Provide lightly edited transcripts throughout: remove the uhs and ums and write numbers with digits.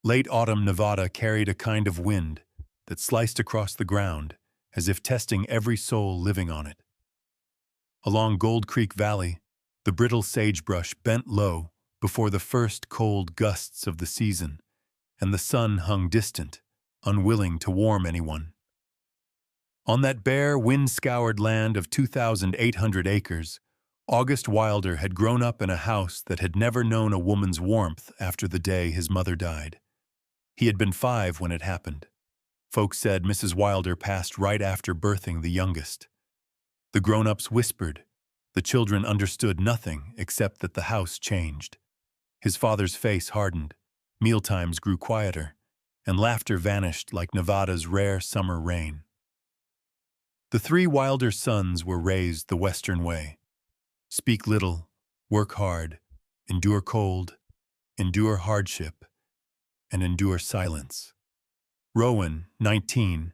Late autumn Nevada carried a kind of wind that sliced across the ground as if testing every soul living on it. Along Gold Creek Valley, the brittle sagebrush bent low before the first cold gusts of the season, and the sun hung distant, unwilling to warm anyone. On that bare, wind-scoured land of 2,800 acres, August Wilder had grown up in a house that had never known a woman's warmth after the day his mother died. He had been 5 when it happened. Folks said Mrs. Wilder passed right after birthing the youngest. The grown-ups whispered. The children understood nothing except that the house changed. His father's face hardened, mealtimes grew quieter, and laughter vanished like Nevada's rare summer rain. The 3 Wilder sons were raised the Western way. Speak little, work hard, endure cold, endure hardship, and endure silence. Rowan, 19,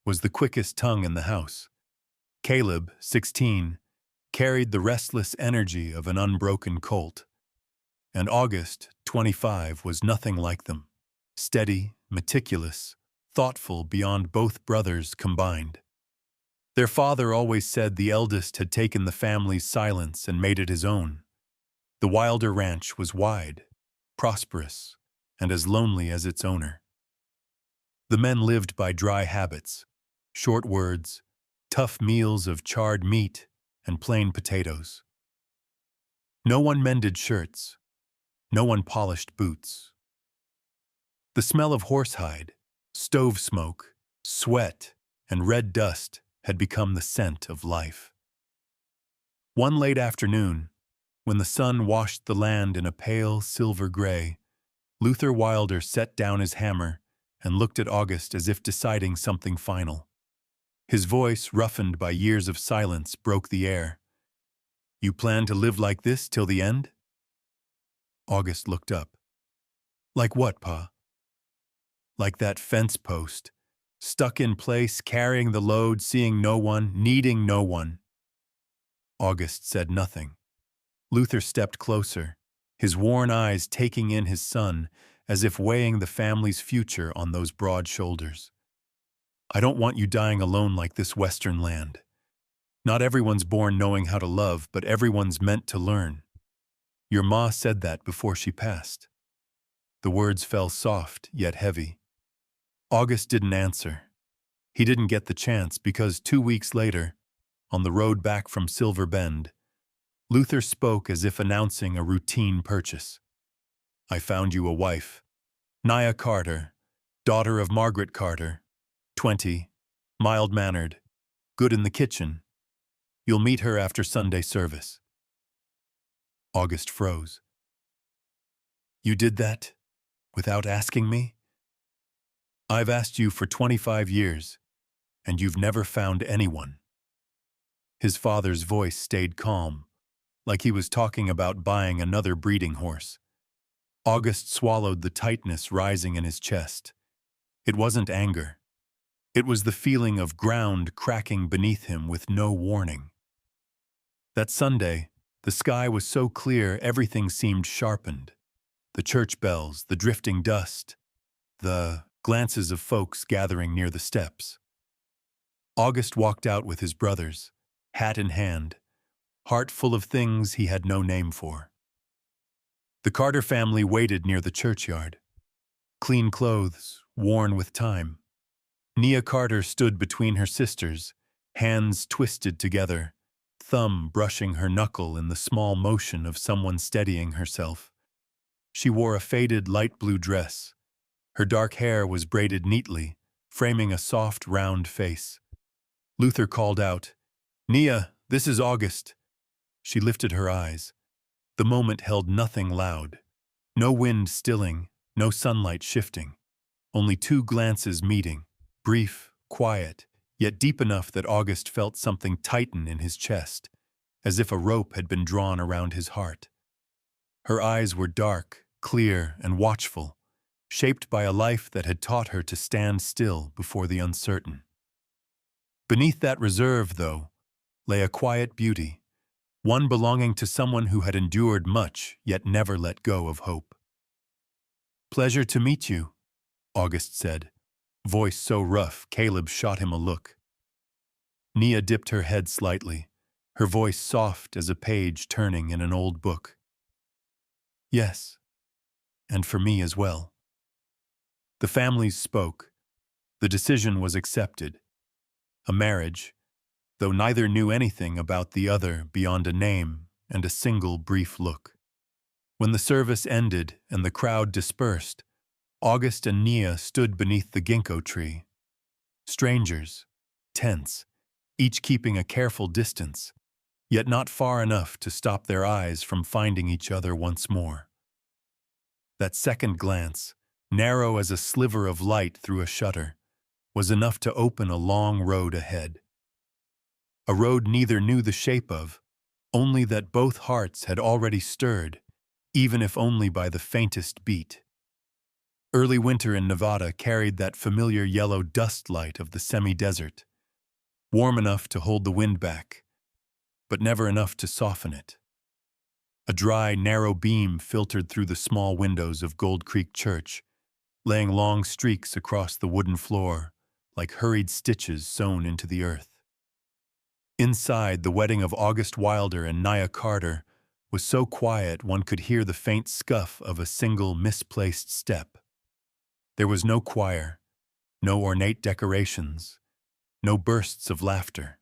was the quickest tongue in the house. Caleb, 16, carried the restless energy of an unbroken colt. And August, 25, was nothing like them. Steady, meticulous, thoughtful beyond both brothers combined. Their father always said the eldest had taken the family's silence and made it his own. The Wilder ranch was wide, prosperous, and as lonely as its owner. The men lived by dry habits, short words, tough meals of charred meat and plain potatoes. No one mended shirts. No one polished boots. The smell of horsehide, stove smoke, sweat, and red dust had become the scent of life. One late afternoon, when the sun washed the land in a pale silver gray, Luther Wilder set down his hammer and looked at August as if deciding something final. His voice, roughened by years of silence, broke the air. "You plan to live like this till the end?" August looked up. "Like what, Pa?" "Like that fence post, stuck in place, carrying the load, seeing no one, needing no one." August said nothing. Luther stepped closer, his worn eyes taking in his son as if weighing the family's future on those broad shoulders. "I don't want you dying alone like this Western land. Not everyone's born knowing how to love, but everyone's meant to learn. Your ma said that before she passed." The words fell soft, yet heavy. August didn't answer. He didn't get the chance because 2 weeks later, on the road back from Silver Bend, Luther spoke as if announcing a routine purchase. "I found you a wife. Nia Carter, daughter of Margaret Carter, 20, mild-mannered, good in the kitchen. You'll meet her after Sunday service." August froze. "You did that? Without asking me?" "I've asked you for 25 years, and you've never found anyone." His father's voice stayed calm, like he was talking about buying another breeding horse. August swallowed the tightness rising in his chest. It wasn't anger. It was the feeling of ground cracking beneath him with no warning. That Sunday, the sky was so clear everything seemed sharpened. The church bells, the drifting dust, the glances of folks gathering near the steps. August walked out with his brothers, hat in hand, heart full of things he had no name for. The Carter family waited near the churchyard. Clean clothes, worn with time. Nia Carter stood between her sisters, hands twisted together, thumb brushing her knuckle in the small motion of someone steadying herself. She wore a faded light blue dress. Her dark hair was braided neatly, framing a soft, round face. Luther called out, "Nia, this is August." She lifted her eyes. The moment held nothing loud. No wind stilling, no sunlight shifting. Only 2 glances meeting, brief, quiet, yet deep enough that August felt something tighten in his chest, as if a rope had been drawn around his heart. Her eyes were dark, clear, and watchful, shaped by a life that had taught her to stand still before the uncertain. Beneath that reserve, though, lay a quiet beauty, one belonging to someone who had endured much yet never let go of hope. Pleasure to meet you, August said, voice so rough Caleb shot him a look. Nia dipped her head slightly, her voice soft as a page turning in an old book. Yes, and for me as well. The families spoke. The decision was accepted. A marriage, though neither knew anything about the other beyond a name and a single brief look. When the service ended and the crowd dispersed, August and Nia stood beneath the ginkgo tree. Strangers, tense, each keeping a careful distance, yet not far enough to stop their eyes from finding each other once more. That second glance, narrow as a sliver of light through a shutter, was enough to open a long road ahead. A road neither knew the shape of, only that both hearts had already stirred, even if only by the faintest beat. Early winter in Nevada carried that familiar yellow dust light of the semi-desert, warm enough to hold the wind back, but never enough to soften it. A dry, narrow beam filtered through the small windows of Gold Creek Church, laying long streaks across the wooden floor, like hurried stitches sewn into the earth. Inside, the wedding of August Wilder and Nia Carter was so quiet one could hear the faint scuff of a single misplaced step. There was no choir, no ornate decorations, no bursts of laughter.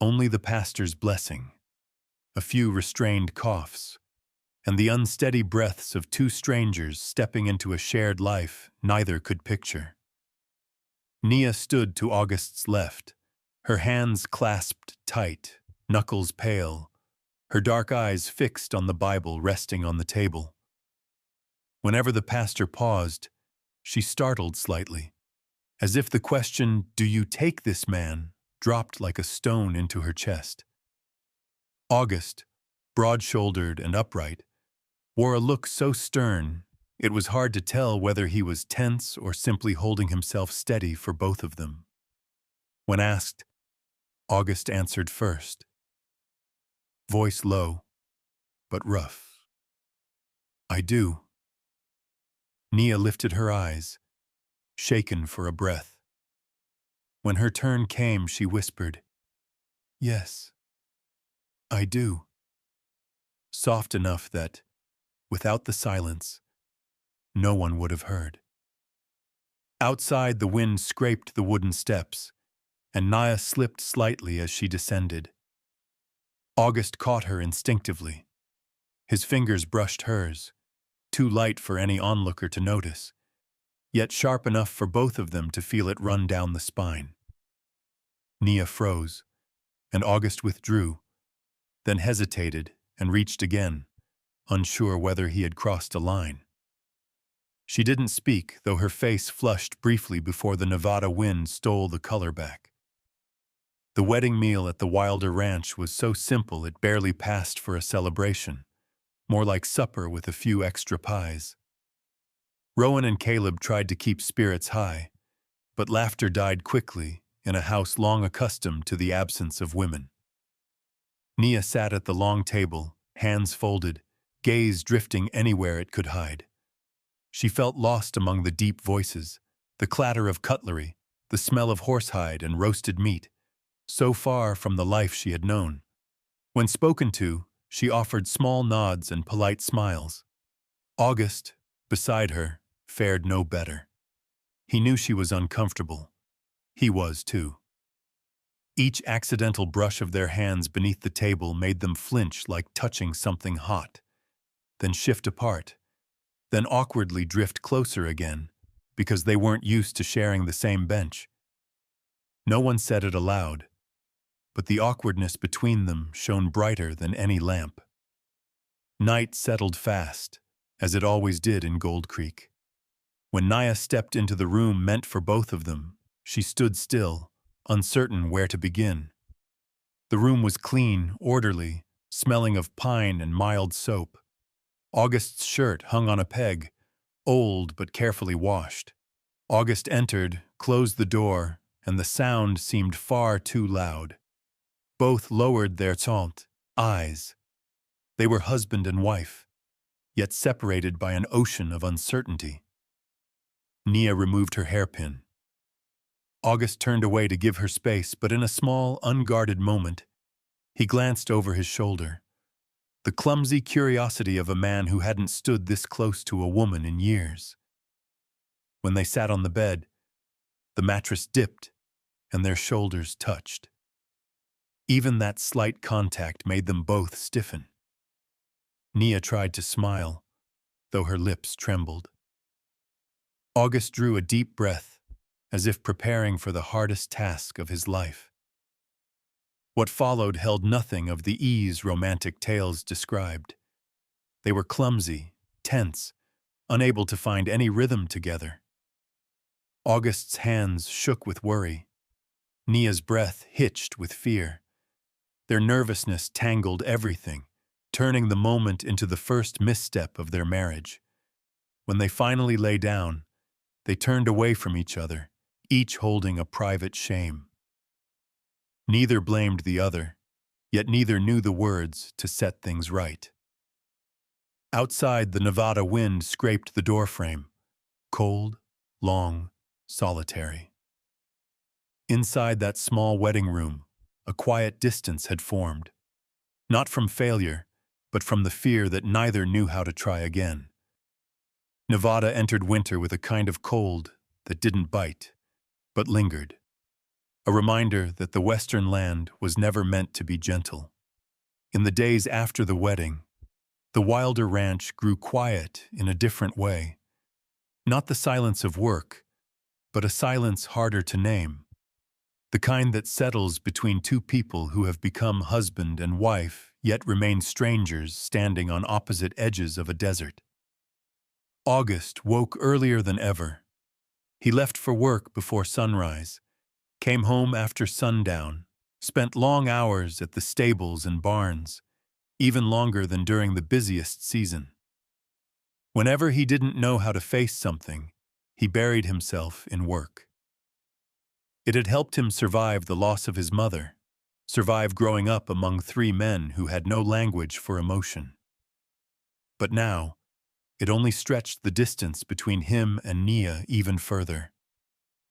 Only the pastor's blessing, a few restrained coughs, and the unsteady breaths of two strangers stepping into a shared life neither could picture. Nia stood to August's left, her hands clasped tight, knuckles pale, her dark eyes fixed on the Bible resting on the table. Whenever the pastor paused, she startled slightly, as if the question, "Do you take this man?" dropped like a stone into her chest. August, broad-shouldered and upright, wore a look so stern it was hard to tell whether he was tense or simply holding himself steady for both of them. When asked, August answered first, voice low, but rough. "I do." Nia lifted her eyes, shaken for a breath. When her turn came, she whispered, "Yes, I do." Soft enough that, without the silence, no one would have heard. Outside, the wind scraped the wooden steps, and Nia slipped slightly as she descended. August caught her instinctively. His fingers brushed hers, too light for any onlooker to notice, yet sharp enough for both of them to feel it run down the spine. Nia froze, and August withdrew, then hesitated and reached again, unsure whether he had crossed a line. She didn't speak, though her face flushed briefly before the Nevada wind stole the color back. The wedding meal at the Wilder Ranch was so simple it barely passed for a celebration, more like supper with a few extra pies. Rowan and Caleb tried to keep spirits high, but laughter died quickly in a house long accustomed to the absence of women. Nia sat at the long table, hands folded, gaze drifting anywhere it could hide. She felt lost among the deep voices, the clatter of cutlery, the smell of horsehide and roasted meat, so far from the life she had known. When spoken to, she offered small nods and polite smiles. August, beside her, fared no better. He knew she was uncomfortable. He was, too. Each accidental brush of their hands beneath the table made them flinch like touching something hot, then shift apart, then awkwardly drift closer again, because they weren't used to sharing the same bench. No one said it aloud, but the awkwardness between them shone brighter than any lamp. Night settled fast, as it always did in Gold Creek. When Nia stepped into the room meant for both of them, she stood still, uncertain where to begin. The room was clean, orderly, smelling of pine and mild soap. August's shirt hung on a peg, old but carefully washed. August entered, closed the door, and the sound seemed far too loud. Both lowered their eyes. They were husband and wife. yet separated by an ocean of uncertainty. Nia removed her hairpin. August turned away to give her space, but in a small, unguarded moment, he glanced over his shoulder. The clumsy curiosity of a man who hadn't stood this close to a woman in years. When they sat on the bed, the mattress dipped and their shoulders touched. Even that slight contact made them both stiffen. Nia tried to smile, though her lips trembled. August drew a deep breath, as if preparing for the hardest task of his life. What followed held nothing of the ease romantic tales described. They were clumsy, tense, unable to find any rhythm together. August's hands shook with worry. Nia's breath hitched with fear. Their nervousness tangled everything, turning the moment into the first misstep of their marriage. When they finally lay down, they turned away from each other, each holding a private shame. Neither blamed the other, yet neither knew the words to set things right. Outside, the Nevada wind scraped the doorframe, cold, long, solitary. Inside that small wedding room, a quiet distance had formed, not from failure, but from the fear that neither knew how to try again. Nevada entered winter with a kind of cold that didn't bite, but lingered, a reminder that the western land was never meant to be gentle. In the days after the wedding, the Wilder ranch grew quiet in a different way. Not the silence of work, but a silence harder to name. The kind that settles between two people who have become husband and wife, yet remain strangers standing on opposite edges of a desert. August woke earlier than ever. He left for work before sunrise, came home after sundown, spent long hours at the stables and barns, even longer than during the busiest season. Whenever he didn't know how to face something, he buried himself in work. It had helped him survive the loss of his mother, survive growing up among three men who had no language for emotion. But now, it only stretched the distance between him and Nia even further.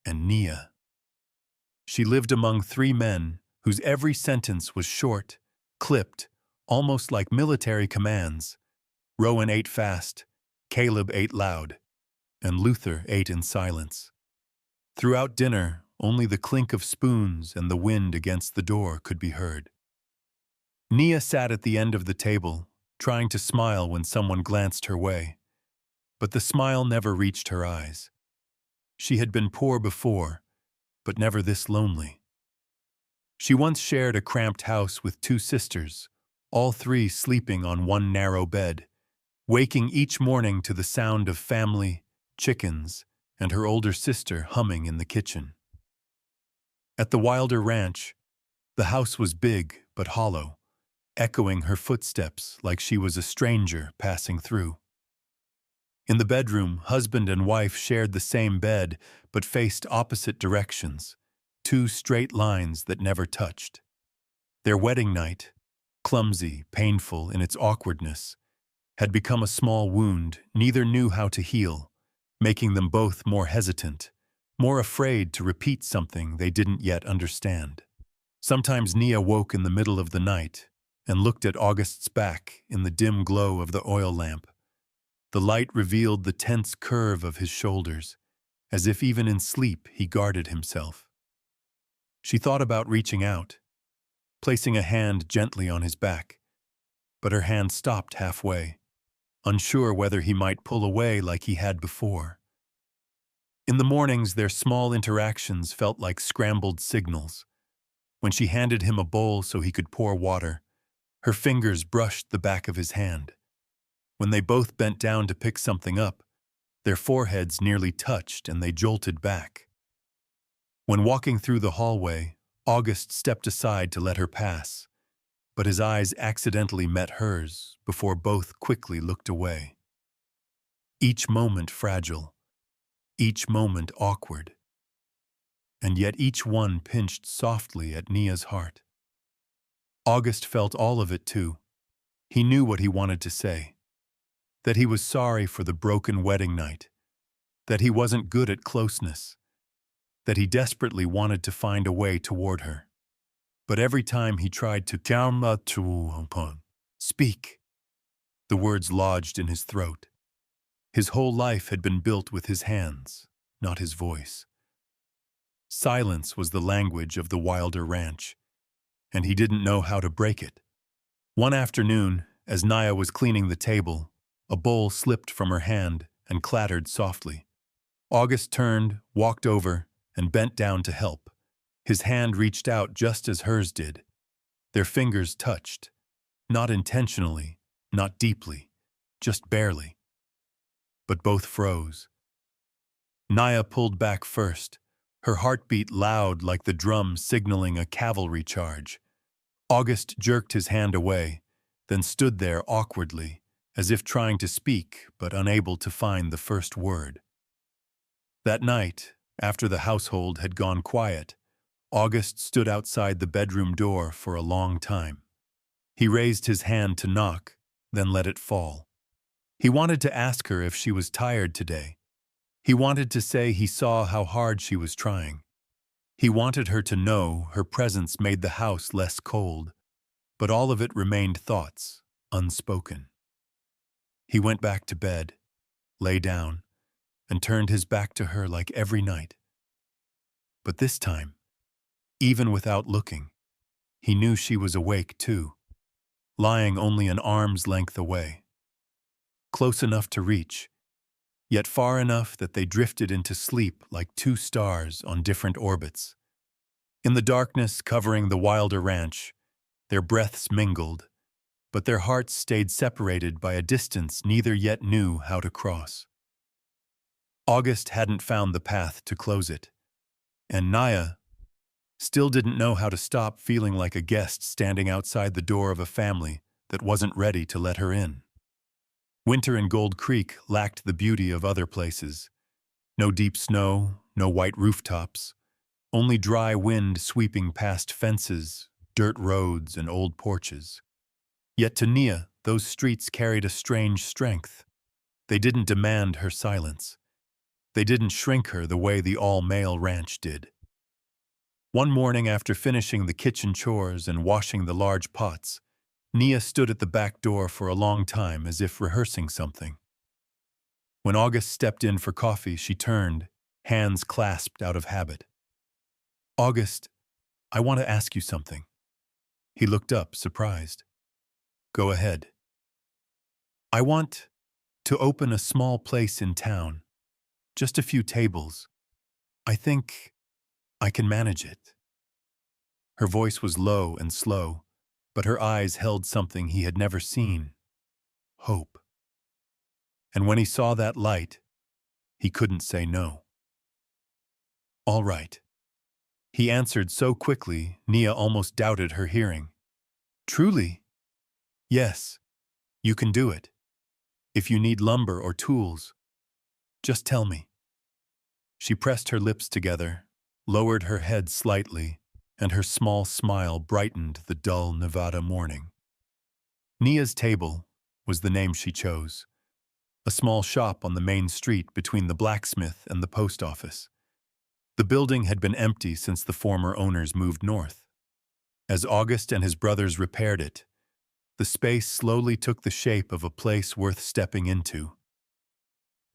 And Nia. She lived among three men whose every sentence was short, clipped, almost like military commands. Rowan ate fast, Caleb ate loud, and Luther ate in silence. Throughout dinner, only the clink of spoons and the wind against the door could be heard. Nia sat at the end of the table, trying to smile when someone glanced her way. But the smile never reached her eyes. She had been poor before, but never this lonely. She once shared a cramped house with two sisters, all three sleeping on one narrow bed, waking each morning to the sound of family, chickens, and her older sister humming in the kitchen. At the Wilder ranch, the house was big but hollow, echoing her footsteps like she was a stranger passing through. In the bedroom, husband and wife shared the same bed but faced opposite directions, two straight lines that never touched. Their wedding night, clumsy, painful in its awkwardness, had become a small wound neither knew how to heal, making them both more hesitant, more afraid to repeat something they didn't yet understand. Sometimes Nia woke in the middle of the night and looked at August's back in the dim glow of the oil lamp. The light revealed the tense curve of his shoulders, as if even in sleep he guarded himself. She thought about reaching out, placing a hand gently on his back, but her hand stopped halfway, unsure whether he might pull away like he had before. In the mornings, their small interactions felt like scrambled signals. When she handed him a bowl so he could pour water, her fingers brushed the back of his hand. When they both bent down to pick something up, their foreheads nearly touched and they jolted back. When walking through the hallway, August stepped aside to let her pass, but his eyes accidentally met hers before both quickly looked away. Each moment fragile, each moment awkward, and yet each one pinched softly at Nia's heart. August felt all of it too. He knew what he wanted to say. that he was sorry for the broken wedding night, that he wasn't good at closeness, that he desperately wanted to find a way toward her. But every time he tried to speak, the words lodged in his throat. His whole life had been built with his hands, not his voice. Silence was the language of the Wilder Ranch, and he didn't know how to break it. One afternoon, as Nia was cleaning the table, a bowl slipped from her hand and clattered softly. August turned, walked over, and bent down to help. His hand reached out just as hers did. Their fingers touched, not intentionally, not deeply, just barely. But both froze. Nia pulled back first, her heartbeat loud like the drum signaling a cavalry charge. August jerked his hand away, then stood there awkwardly, as if trying to speak but unable to find the first word. That night, after the household had gone quiet, August stood outside the bedroom door for a long time. He raised his hand to knock, then let it fall. He wanted to ask her if she was tired today. He wanted to say he saw how hard she was trying. He wanted her to know her presence made the house less cold, but all of it remained thoughts, unspoken. He went back to bed, lay down, and turned his back to her like every night. But this time, even without looking, he knew she was awake too, lying only an arm's length away. Close enough to reach, yet far enough that they drifted into sleep like two stars on different orbits. In the darkness covering the Wilder Ranch, their breaths mingled, but their hearts stayed separated by a distance neither yet knew how to cross. August hadn't found the path to close it, and Nia still didn't know how to stop feeling like a guest standing outside the door of a family that wasn't ready to let her in. Winter in Gold Creek lacked the beauty of other places. No deep snow, no white rooftops, only dry wind sweeping past fences, dirt roads, and old porches. Yet to Nia, those streets carried a strange strength. They didn't demand her silence. They didn't shrink her the way the all-male ranch did. One morning after finishing the kitchen chores and washing the large pots, Nia stood at the back door for a long time as if rehearsing something. When August stepped in for coffee, she turned, hands clasped out of habit. "August, I want to ask you something." He looked up, surprised. "Go ahead." "I want to open a small place in town. Just a few tables. I think I can manage it." Her voice was low and slow, but her eyes held something he had never seen: hope. And when he saw that light, he couldn't say no. "All right." He answered so quickly, Nia almost doubted her hearing. "Truly?" "Yes, you can do it. If you need lumber or tools, just tell me." She pressed her lips together, lowered her head slightly, and her small smile brightened the dull Nevada morning. Nia's Table was the name she chose, a small shop on the main street between the blacksmith and the post office. The building had been empty since the former owners moved north. As August and his brothers repaired it, the space slowly took the shape of a place worth stepping into.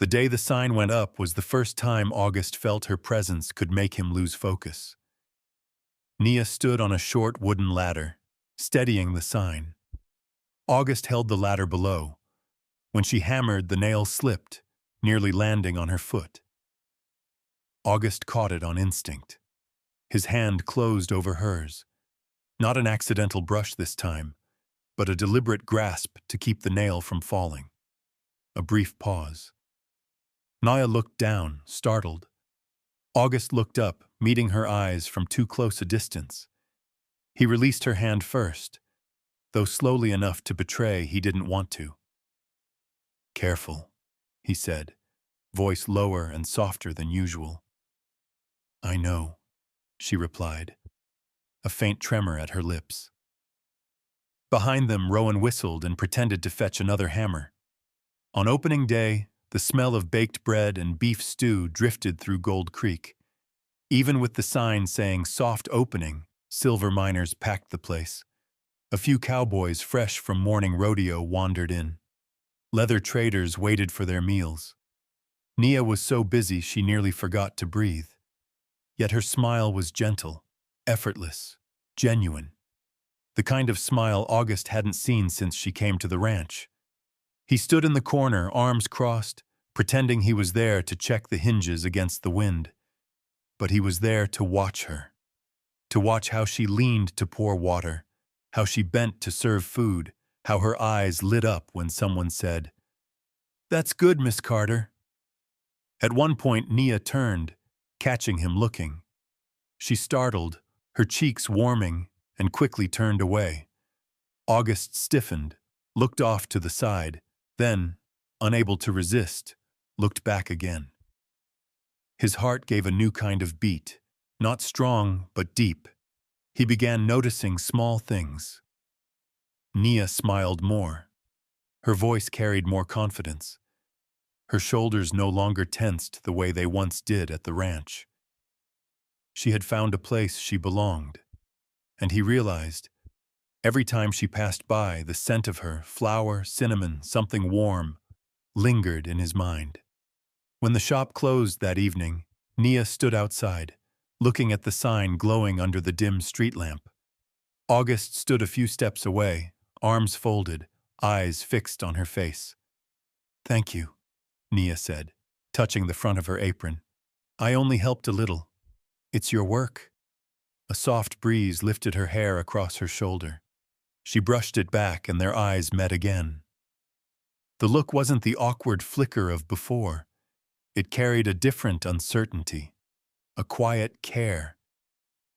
The day the sign went up was the first time August felt her presence could make him lose focus. Nia stood on a short wooden ladder, steadying the sign. August held the ladder below. When she hammered, the nail slipped, nearly landing on her foot. August caught it on instinct. His hand closed over hers. Not an accidental brush this time, but a deliberate grasp to keep the nail from falling. A brief pause. Nia looked down, startled. August looked up, meeting her eyes from too close a distance. He released her hand first, though slowly enough to betray he didn't want to. "Careful," he said, voice lower and softer than usual. "I know," she replied, a faint tremor at her lips. Behind them, Rowan whistled and pretended to fetch another hammer. On opening day, the smell of baked bread and beef stew drifted through Gold Creek. Even with the sign saying soft opening, silver miners packed the place. A few cowboys fresh from morning rodeo wandered in. Leather traders waited for their meals. Nia was so busy she nearly forgot to breathe. Yet her smile was gentle, effortless, genuine. The kind of smile August hadn't seen since she came to the ranch. He stood in the corner, arms crossed, pretending he was there to check the hinges against the wind. But he was there to watch her. To watch how she leaned to pour water, how she bent to serve food, how her eyes lit up when someone said, "That's good, Miss Carter." At one point, Nia turned, catching him looking. She startled, her cheeks warming, and quickly turned away. August stiffened, looked off to the side, then, unable to resist, looked back again. His heart gave a new kind of beat, not strong but deep. He began noticing small things. Nia smiled more. Her voice carried more confidence. Her shoulders no longer tensed the way they once did at the ranch. She had found a place she belonged, and he realized, every time she passed by, the scent of her, flour, cinnamon, something warm, lingered in his mind. When the shop closed that evening, Nia stood outside, looking at the sign glowing under the dim street lamp. August stood a few steps away, arms folded, eyes fixed on her face. "Thank you," Nia said, touching the front of her apron. "I only helped a little. It's your work." A soft breeze lifted her hair across her shoulder. She brushed it back and their eyes met again. The look wasn't the awkward flicker of before. It carried a different uncertainty, a quiet care,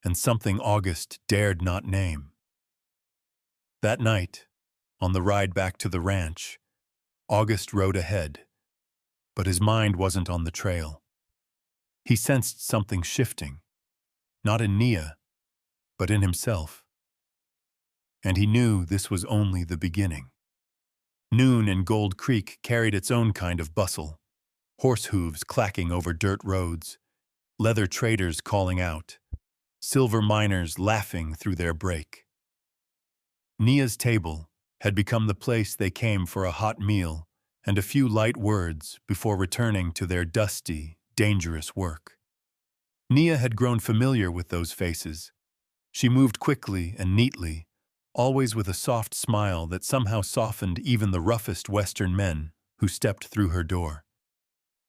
and something August dared not name. That night, on the ride back to the ranch, August rode ahead, but his mind wasn't on the trail. He sensed something shifting, not in Nia, but in himself. And he knew this was only the beginning. Noon in Gold Creek carried its own kind of bustle. Horse hooves clacking over dirt roads, leather traders calling out, silver miners laughing through their break. Nia's table had become the place they came for a hot meal and a few light words before returning to their dusty, dangerous work. Nia had grown familiar with those faces. She moved quickly and neatly, always with a soft smile that somehow softened even the roughest Western men who stepped through her door.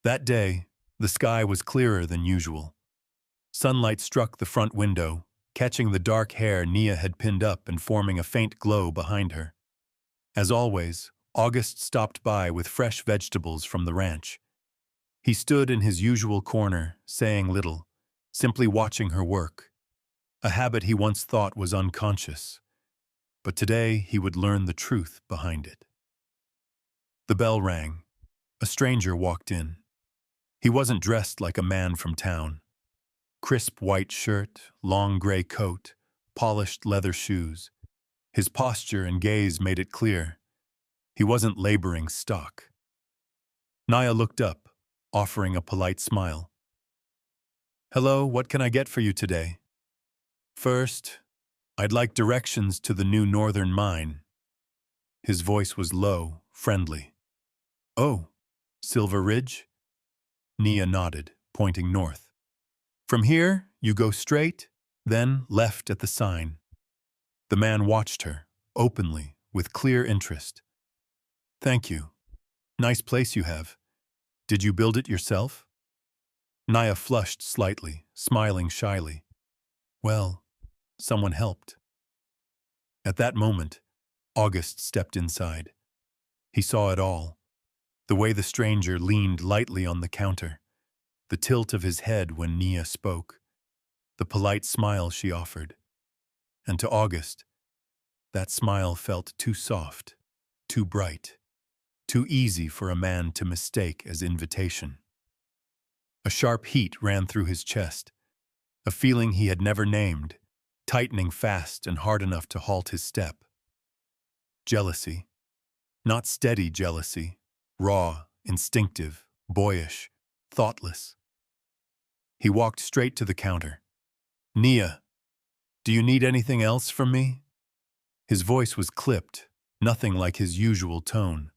That day, the sky was clearer than usual. Sunlight struck the front window, catching the dark hair Nia had pinned up and forming a faint glow behind her. As always, August stopped by with fresh vegetables from the ranch. He stood in his usual corner, saying little, simply watching her work, a habit he once thought was unconscious. But today he would learn the truth behind it. The bell rang. A stranger walked in. He wasn't dressed like a man from town. Crisp white shirt, long gray coat, polished leather shoes. His posture and gaze made it clear. He wasn't laboring stock. Nia looked up, offering a polite smile. "Hello, what can I get for you today?" "First, I'd like directions to the new northern mine." His voice was low, friendly. "Oh, Silver Ridge?" Nia nodded, pointing north. "From here, you go straight, then left at the sign." The man watched her, openly, with clear interest. "Thank you. Nice place you have. Did you build it yourself?" Nia flushed slightly, smiling shyly. "Well, someone helped." At that moment, August stepped inside. He saw it all. The way the stranger leaned lightly on the counter, the tilt of his head when Nia spoke, the polite smile she offered. And to August, that smile felt too soft, too bright, too easy for a man to mistake as invitation. A sharp heat ran through his chest, a feeling he had never named, tightening fast and hard enough to halt his step. Jealousy. Not steady jealousy, raw, instinctive, boyish, thoughtless. He walked straight to the counter. "Nia, do you need anything else from me?" His voice was clipped, nothing like his usual tone.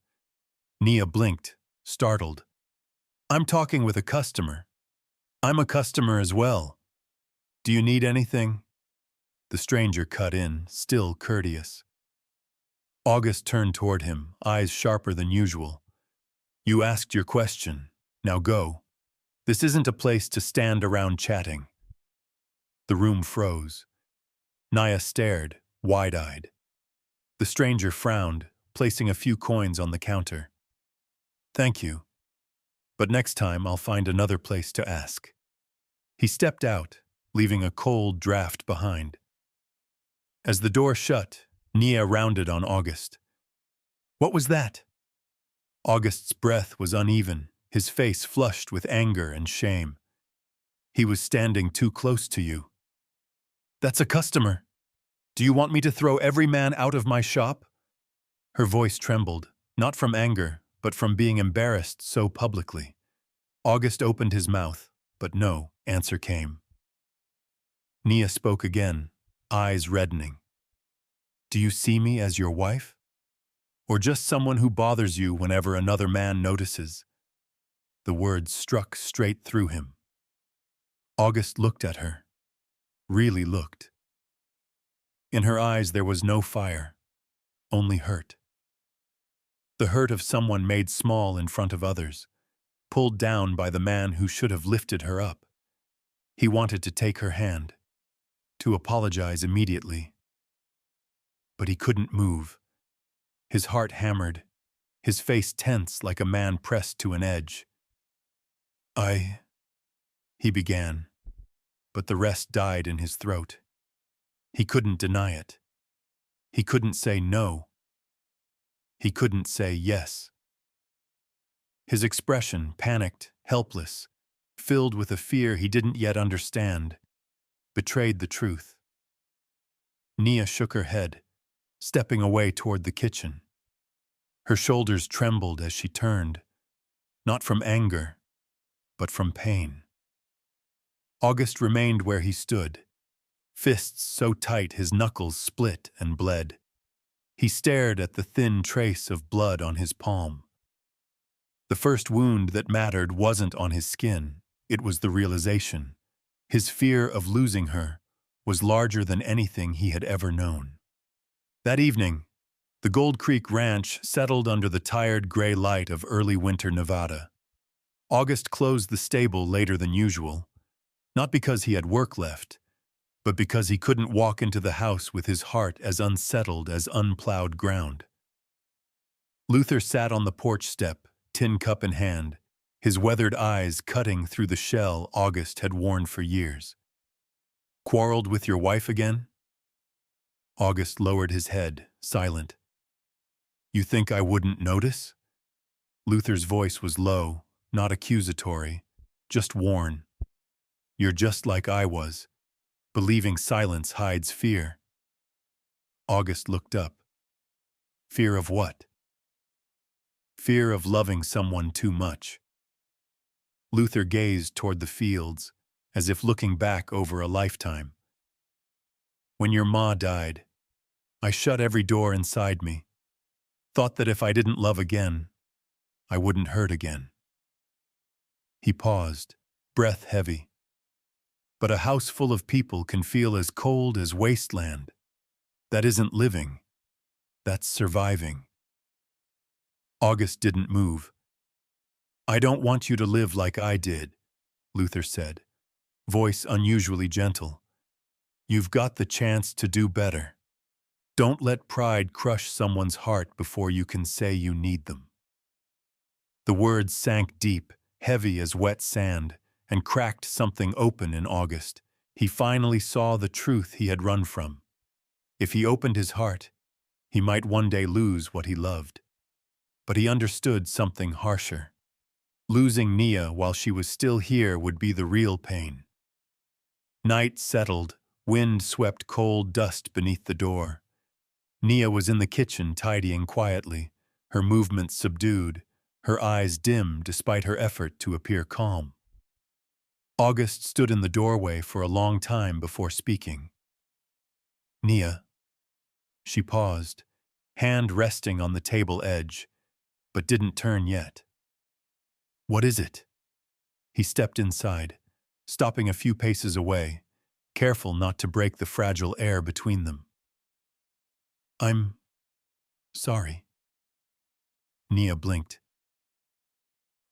Nia blinked, startled. "I'm talking with a customer. I'm a customer as well. Do you need anything?" The stranger cut in, still courteous. August turned toward him, eyes sharper than usual. "You asked your question. Now go. This isn't a place to stand around chatting." The room froze. Nia stared, wide-eyed. The stranger frowned, placing a few coins on the counter. "Thank you. But next time I'll find another place to ask." He stepped out, leaving a cold draft behind. As the door shut, Nia rounded on August. "What was that?" August's breath was uneven, his face flushed with anger and shame. "He was standing too close to you." "That's a customer. Do you want me to throw every man out of my shop?" Her voice trembled, not from anger, but from being embarrassed so publicly. August opened his mouth, but no answer came. Nia spoke again, eyes reddening. "Do you see me as your wife? Or just someone who bothers you whenever another man notices?" The words struck straight through him. August looked at her. Really looked. In her eyes there was no fire, only hurt. The hurt of someone made small in front of others, pulled down by the man who should have lifted her up. He wanted to take her hand, to apologize immediately. But he couldn't move. His heart hammered, his face tense like a man pressed to an edge. He began, but the rest died in his throat. He couldn't deny it. He couldn't say no. He couldn't say yes. His expression, panicked, helpless, filled with a fear he didn't yet understand, betrayed the truth. Nia shook her head, stepping away toward the kitchen. Her shoulders trembled as she turned, not from anger, but from pain. August remained where he stood, fists so tight his knuckles split and bled. He stared at the thin trace of blood on his palm. The first wound that mattered wasn't on his skin, it was the realization. His fear of losing her was larger than anything he had ever known. That evening, the Gold Creek Ranch settled under the tired gray light of early winter Nevada. August closed the stable later than usual, not because he had work left, but because he couldn't walk into the house with his heart as unsettled as unplowed ground. Luther sat on the porch step, tin cup in hand, his weathered eyes cutting through the shell August had worn for years. "Quarreled with your wife again?" August lowered his head, silent. "You think I wouldn't notice?" Luther's voice was low, not accusatory, just worn. "You're just like I was, believing silence hides fear." August looked up. Fear of what? Fear of loving someone too much. Luther gazed toward the fields, as if looking back over a lifetime. "When your ma died, I shut every door inside me, thought that if I didn't love again, I wouldn't hurt again." He paused, breath heavy. "But a house full of people can feel as cold as wasteland. That isn't living. That's surviving." August didn't move. "I don't want you to live like I did," Luther said, voice unusually gentle. "You've got the chance to do better. Don't let pride crush someone's heart before you can say you need them." The words sank deep, heavy as wet sand, and cracked something open in August. He finally saw the truth he had run from. If he opened his heart, he might one day lose what he loved. But he understood something harsher. Losing Nia while she was still here would be the real pain. Night settled, wind swept cold dust beneath the door. Nia was in the kitchen tidying quietly, her movements subdued, her eyes dim despite her effort to appear calm. August stood in the doorway for a long time before speaking. "Nia." She paused, hand resting on the table edge, but didn't turn yet. "What is it?" He stepped inside, stopping a few paces away, careful not to break the fragile air between them. "I'm sorry." Nia blinked.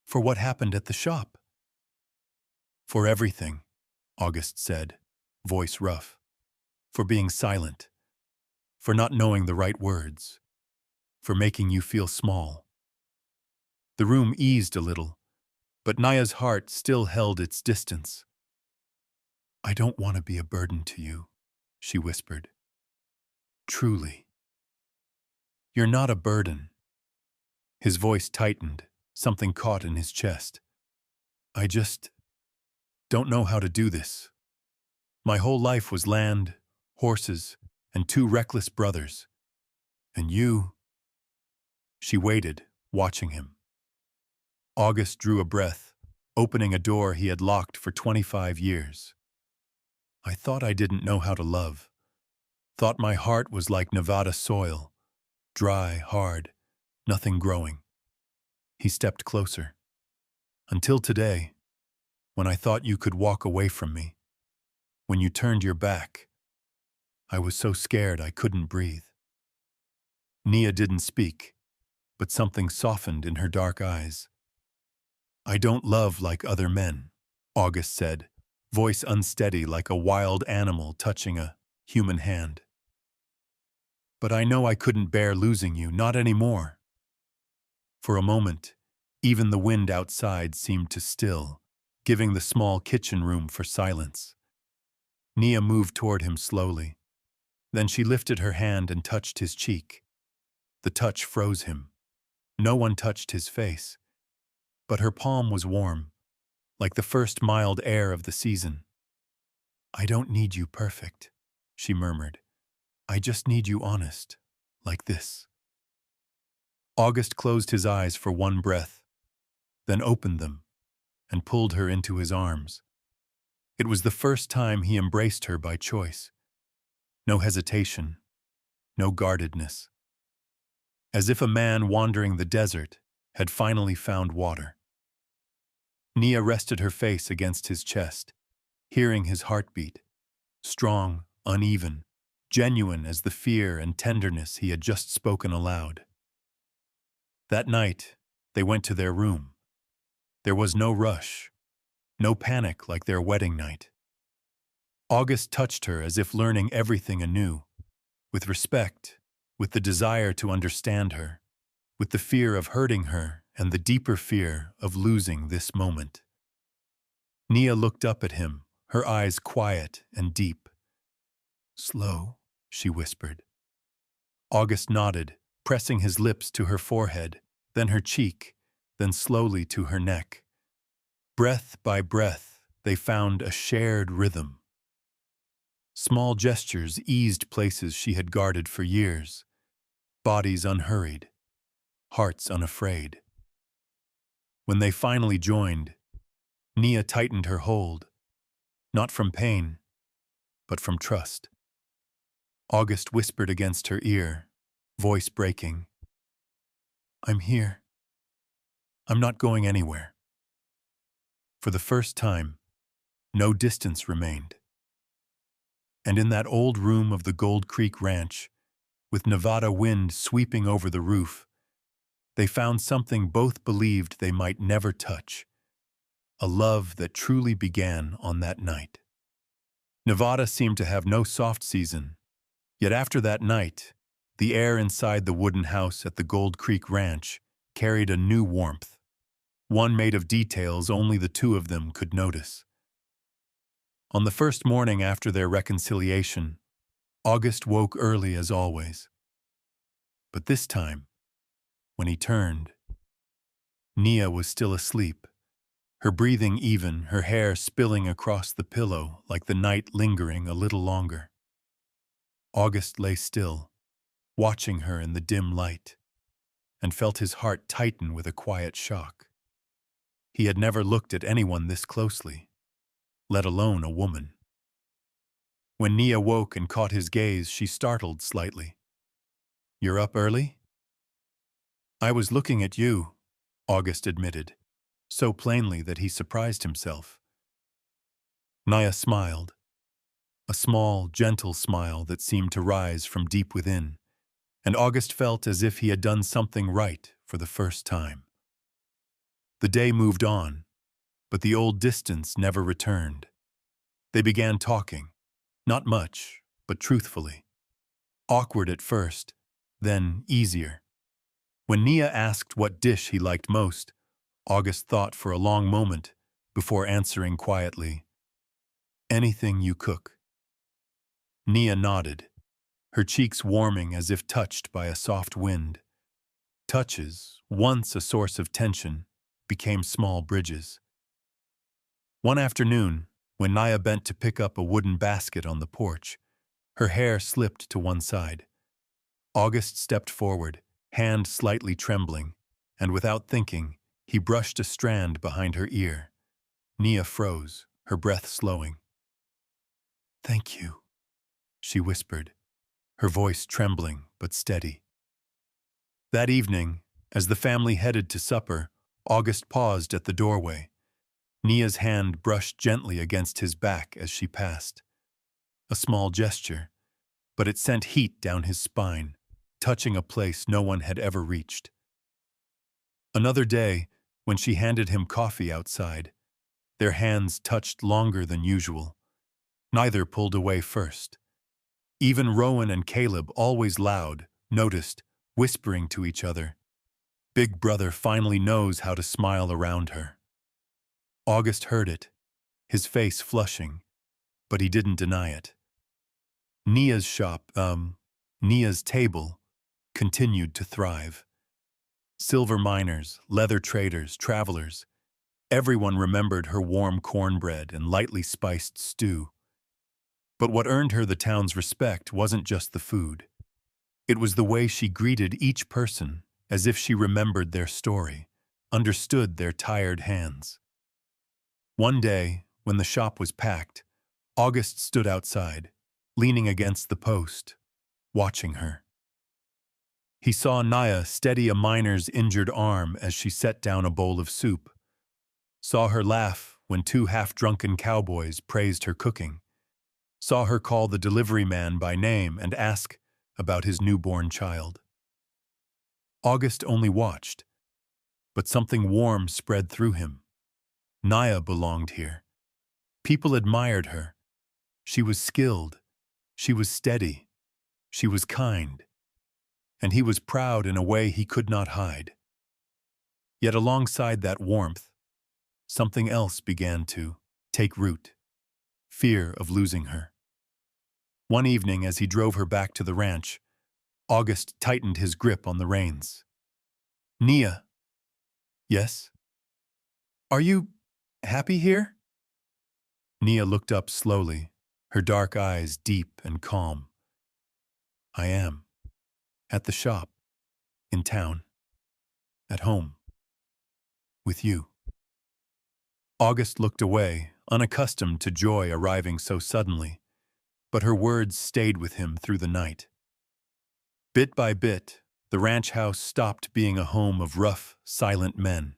"For what happened at the shop?" "For everything," August said, voice rough. "For being silent. For not knowing the right words. For making you feel small." The room eased a little, but Nia's heart still held its distance. "I don't want to be a burden to you," she whispered. "Truly." "You're not a burden." His voice tightened, something caught in his chest. "I just don't know how to do this. My whole life was land, horses, and two reckless brothers. And you—" She waited, watching him. August drew a breath, opening a door he had locked for 25 years. "I thought I didn't know how to love. Thought my heart was like Nevada soil, dry, hard, nothing growing." He stepped closer. "Until today, when I thought you could walk away from me. When you turned your back. I was so scared I couldn't breathe." Nia didn't speak, but something softened in her dark eyes. "I don't love like other men," August said, voice unsteady like a wild animal touching a human hand. "But I know I couldn't bear losing you, not anymore." For a moment, even the wind outside seemed to still, giving the small kitchen room for silence. Nia moved toward him slowly. Then she lifted her hand and touched his cheek. The touch froze him. No one touched his face. But her palm was warm, like the first mild air of the season. "I don't need you perfect," she murmured. "I just need you honest, like this." August closed his eyes for one breath, then opened them and pulled her into his arms. It was the first time he embraced her by choice. No hesitation, no guardedness. As if a man wandering the desert had finally found water. Nia rested her face against his chest, hearing his heartbeat, strong, uneven, genuine as the fear and tenderness he had just spoken aloud. That night, they went to their room. There was no rush, no panic like their wedding night. August touched her as if learning everything anew, with respect, with the desire to understand her, with the fear of hurting her and the deeper fear of losing this moment. Nia looked up at him, her eyes quiet and deep. "Slow," she whispered. August nodded, pressing his lips to her forehead, then her cheek, then slowly to her neck. Breath by breath, they found a shared rhythm. Small gestures eased places she had guarded for years, bodies unhurried, hearts unafraid. When they finally joined, Nia tightened her hold, not from pain, but from trust. August whispered against her ear, voice breaking. "I'm here. I'm not going anywhere." For the first time, no distance remained. And in that old room of the Gold Creek Ranch, with Nevada wind sweeping over the roof, they found something both believed they might never touch, a love that truly began on that night. Nevada seemed to have no soft season, yet after that night, the air inside the wooden house at the Gold Creek Ranch carried a new warmth, one made of details only the two of them could notice. On the first morning after their reconciliation, August woke early as always. But this time, when he turned, Nia was still asleep, her breathing even, her hair spilling across the pillow like the night lingering a little longer. August lay still, watching her in the dim light, and felt his heart tighten with a quiet shock. He had never looked at anyone this closely, let alone a woman. When Nia woke and caught his gaze, she startled slightly. "You're up early?" "I was looking at you," August admitted, so plainly that he surprised himself. Nia smiled, a small, gentle smile that seemed to rise from deep within, and August felt as if he had done something right for the first time. The day moved on, but the old distance never returned. They began talking, not much, but truthfully. Awkward at first, then easier. When Nia asked what dish he liked most, August thought for a long moment before answering quietly, "Anything you cook." Nia nodded, her cheeks warming as if touched by a soft wind. Touches, once a source of tension, became small bridges. One afternoon, when Nia bent to pick up a wooden basket on the porch, her hair slipped to one side. August stepped forward, hand slightly trembling, and without thinking, he brushed a strand behind her ear. Nia froze, her breath slowing. "Thank you," she whispered, her voice trembling but steady. That evening, as the family headed to supper, August paused at the doorway. Nia's hand brushed gently against his back as she passed. A small gesture, but it sent heat down his spine, touching a place no one had ever reached. Another day, when she handed him coffee outside, their hands touched longer than usual. Neither pulled away first. Even Rowan and Caleb, always loud, noticed, whispering to each other. Big brother finally knows how to smile around her. August heard it, his face flushing, but he didn't deny it. Nia's table, continued to thrive. Silver miners, leather traders, travelers, everyone remembered her warm cornbread and lightly spiced stew. But what earned her the town's respect wasn't just the food. It was the way she greeted each person as if she remembered their story, understood their tired hands. One day, when the shop was packed, August stood outside, leaning against the post, watching her. He saw Nia steady a miner's injured arm as she set down a bowl of soup, saw her laugh when two half-drunken cowboys praised her cooking, saw her call the delivery man by name and ask about his newborn child. August only watched, but something warm spread through him. Nia belonged here. People admired her. She was skilled. She was steady. She was kind. And he was proud in a way he could not hide. Yet alongside that warmth, something else began to take root. Fear of losing her. One evening, as he drove her back to the ranch, August tightened his grip on the reins. "Nia." "Yes?" "Are you happy here?" Nia looked up slowly, her dark eyes deep and calm. "I am. At the shop. In town. At home. With you." August looked away, unaccustomed to joy arriving so suddenly, but her words stayed with him through the night. Bit by bit, the ranch house stopped being a home of rough, silent men.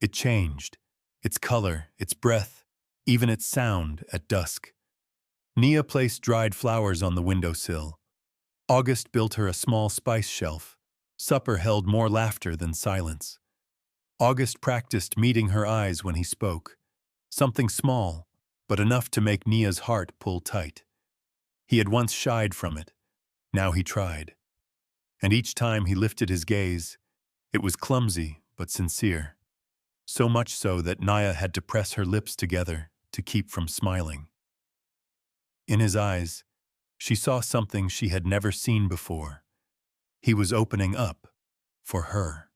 It changed, its color, its breath, even its sound at dusk. Nia placed dried flowers on the windowsill. August built her a small spice shelf. Supper held more laughter than silence. August practiced meeting her eyes when he spoke. Something small, but enough to make Nia's heart pull tight. He had once shied from it. Now he tried. And each time he lifted his gaze, it was clumsy but sincere. So much so that Nia had to press her lips together to keep from smiling. In his eyes, she saw something she had never seen before. He was opening up for her.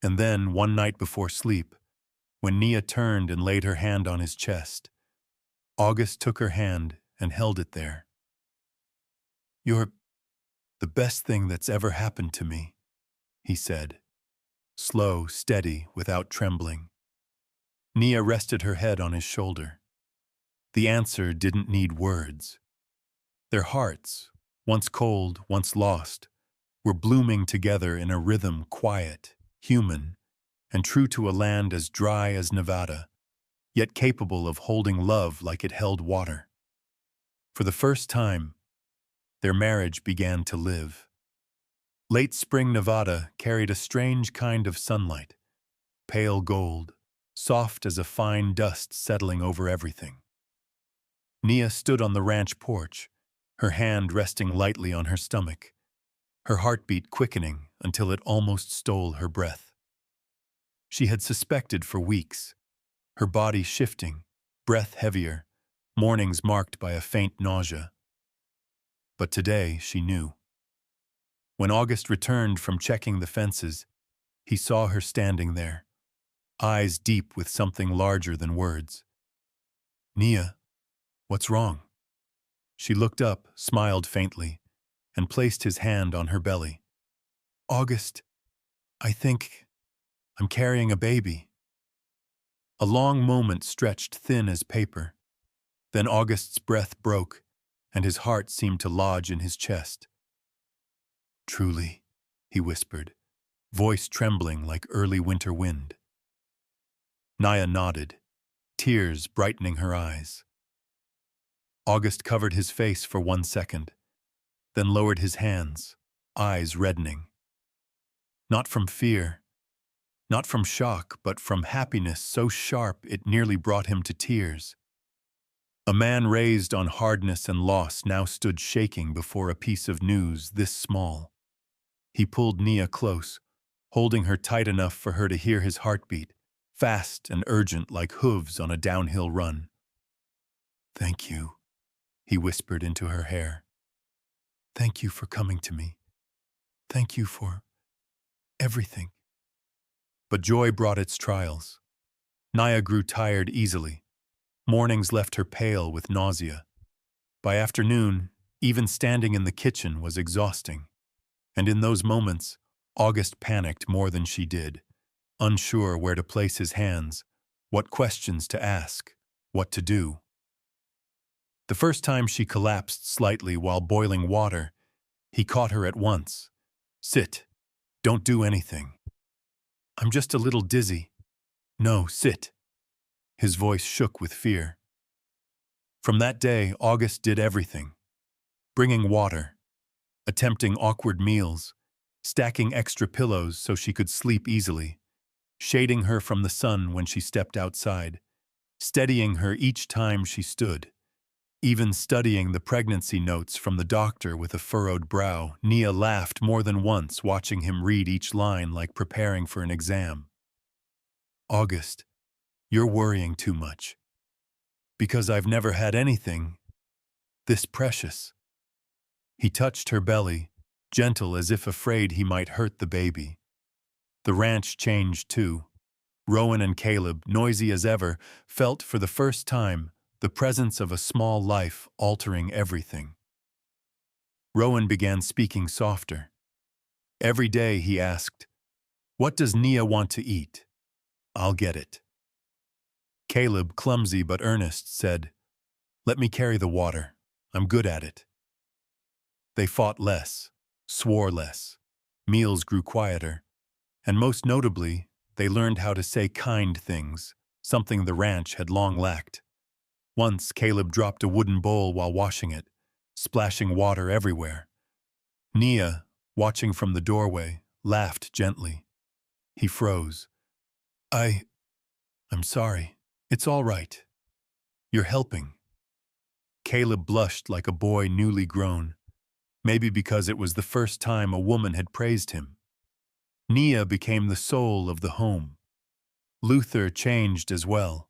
And then, one night before sleep, when Nia turned and laid her hand on his chest, August took her hand and held it there. "You're the best thing that's ever happened to me," he said, slow, steady, without trembling. Nia rested her head on his shoulder. The answer didn't need words. Their hearts, once cold, once lost, were blooming together in a rhythm quiet, human, and true to a land as dry as Nevada, yet capable of holding love like it held water. For the first time, their marriage began to live. Late spring Nevada carried a strange kind of sunlight, pale gold, soft as a fine dust settling over everything. Nia stood on the ranch porch, her hand resting lightly on her stomach, her heartbeat quickening until it almost stole her breath. She had suspected for weeks, her body shifting, breath heavier, mornings marked by a faint nausea. But today she knew. When August returned from checking the fences, he saw her standing there, eyes deep with something larger than words. "Nia, what's wrong?" She looked up, smiled faintly, and placed his hand on her belly. "August, I think I'm carrying a baby." A long moment stretched thin as paper. Then August's breath broke, and his heart seemed to lodge in his chest. "Truly," he whispered, voice trembling like early winter wind. Nia nodded, tears brightening her eyes. August covered his face for 1 second, then lowered his hands, eyes reddening. Not from fear, not from shock, but from happiness so sharp it nearly brought him to tears. A man raised on hardness and loss now stood shaking before a piece of news this small. He pulled Nia close, holding her tight enough for her to hear his heartbeat, fast and urgent like hooves on a downhill run. "Thank you," he whispered into her hair. "Thank you for coming to me. Thank you for everything." But joy brought its trials. Nia grew tired easily. Mornings left her pale with nausea. By afternoon, even standing in the kitchen was exhausting. And in those moments, August panicked more than she did, unsure where to place his hands, what questions to ask, what to do. The first time she collapsed slightly while boiling water, he caught her at once. "Sit. Don't do anything." "I'm just a little dizzy." "No, sit." His voice shook with fear. From that day, August did everything. Bringing water, attempting awkward meals, stacking extra pillows so she could sleep easily, shading her from the sun when she stepped outside, steadying her each time she stood. Even studying the pregnancy notes from the doctor with a furrowed brow, Nia laughed more than once watching him read each line like preparing for an exam. "August, you're worrying too much. Because I've never had anything this precious." He touched her belly, gentle as if afraid he might hurt the baby. The ranch changed too. Rowan and Caleb, noisy as ever, felt for the first time the presence of a small life altering everything. Rowan began speaking softer. Every day he asked, "What does Nia want to eat? I'll get it." Caleb, clumsy but earnest, said, "Let me carry the water. I'm good at it." They fought less, swore less. Meals grew quieter. And most notably, they learned how to say kind things, something the ranch had long lacked. Once, Caleb dropped a wooden bowl while washing it, splashing water everywhere. Nia, watching from the doorway, laughed gently. He froze. I'm sorry. It's all right. You're helping." Caleb blushed like a boy newly grown, maybe because it was the first time a woman had praised him. Nia became the soul of the home. Luther changed as well.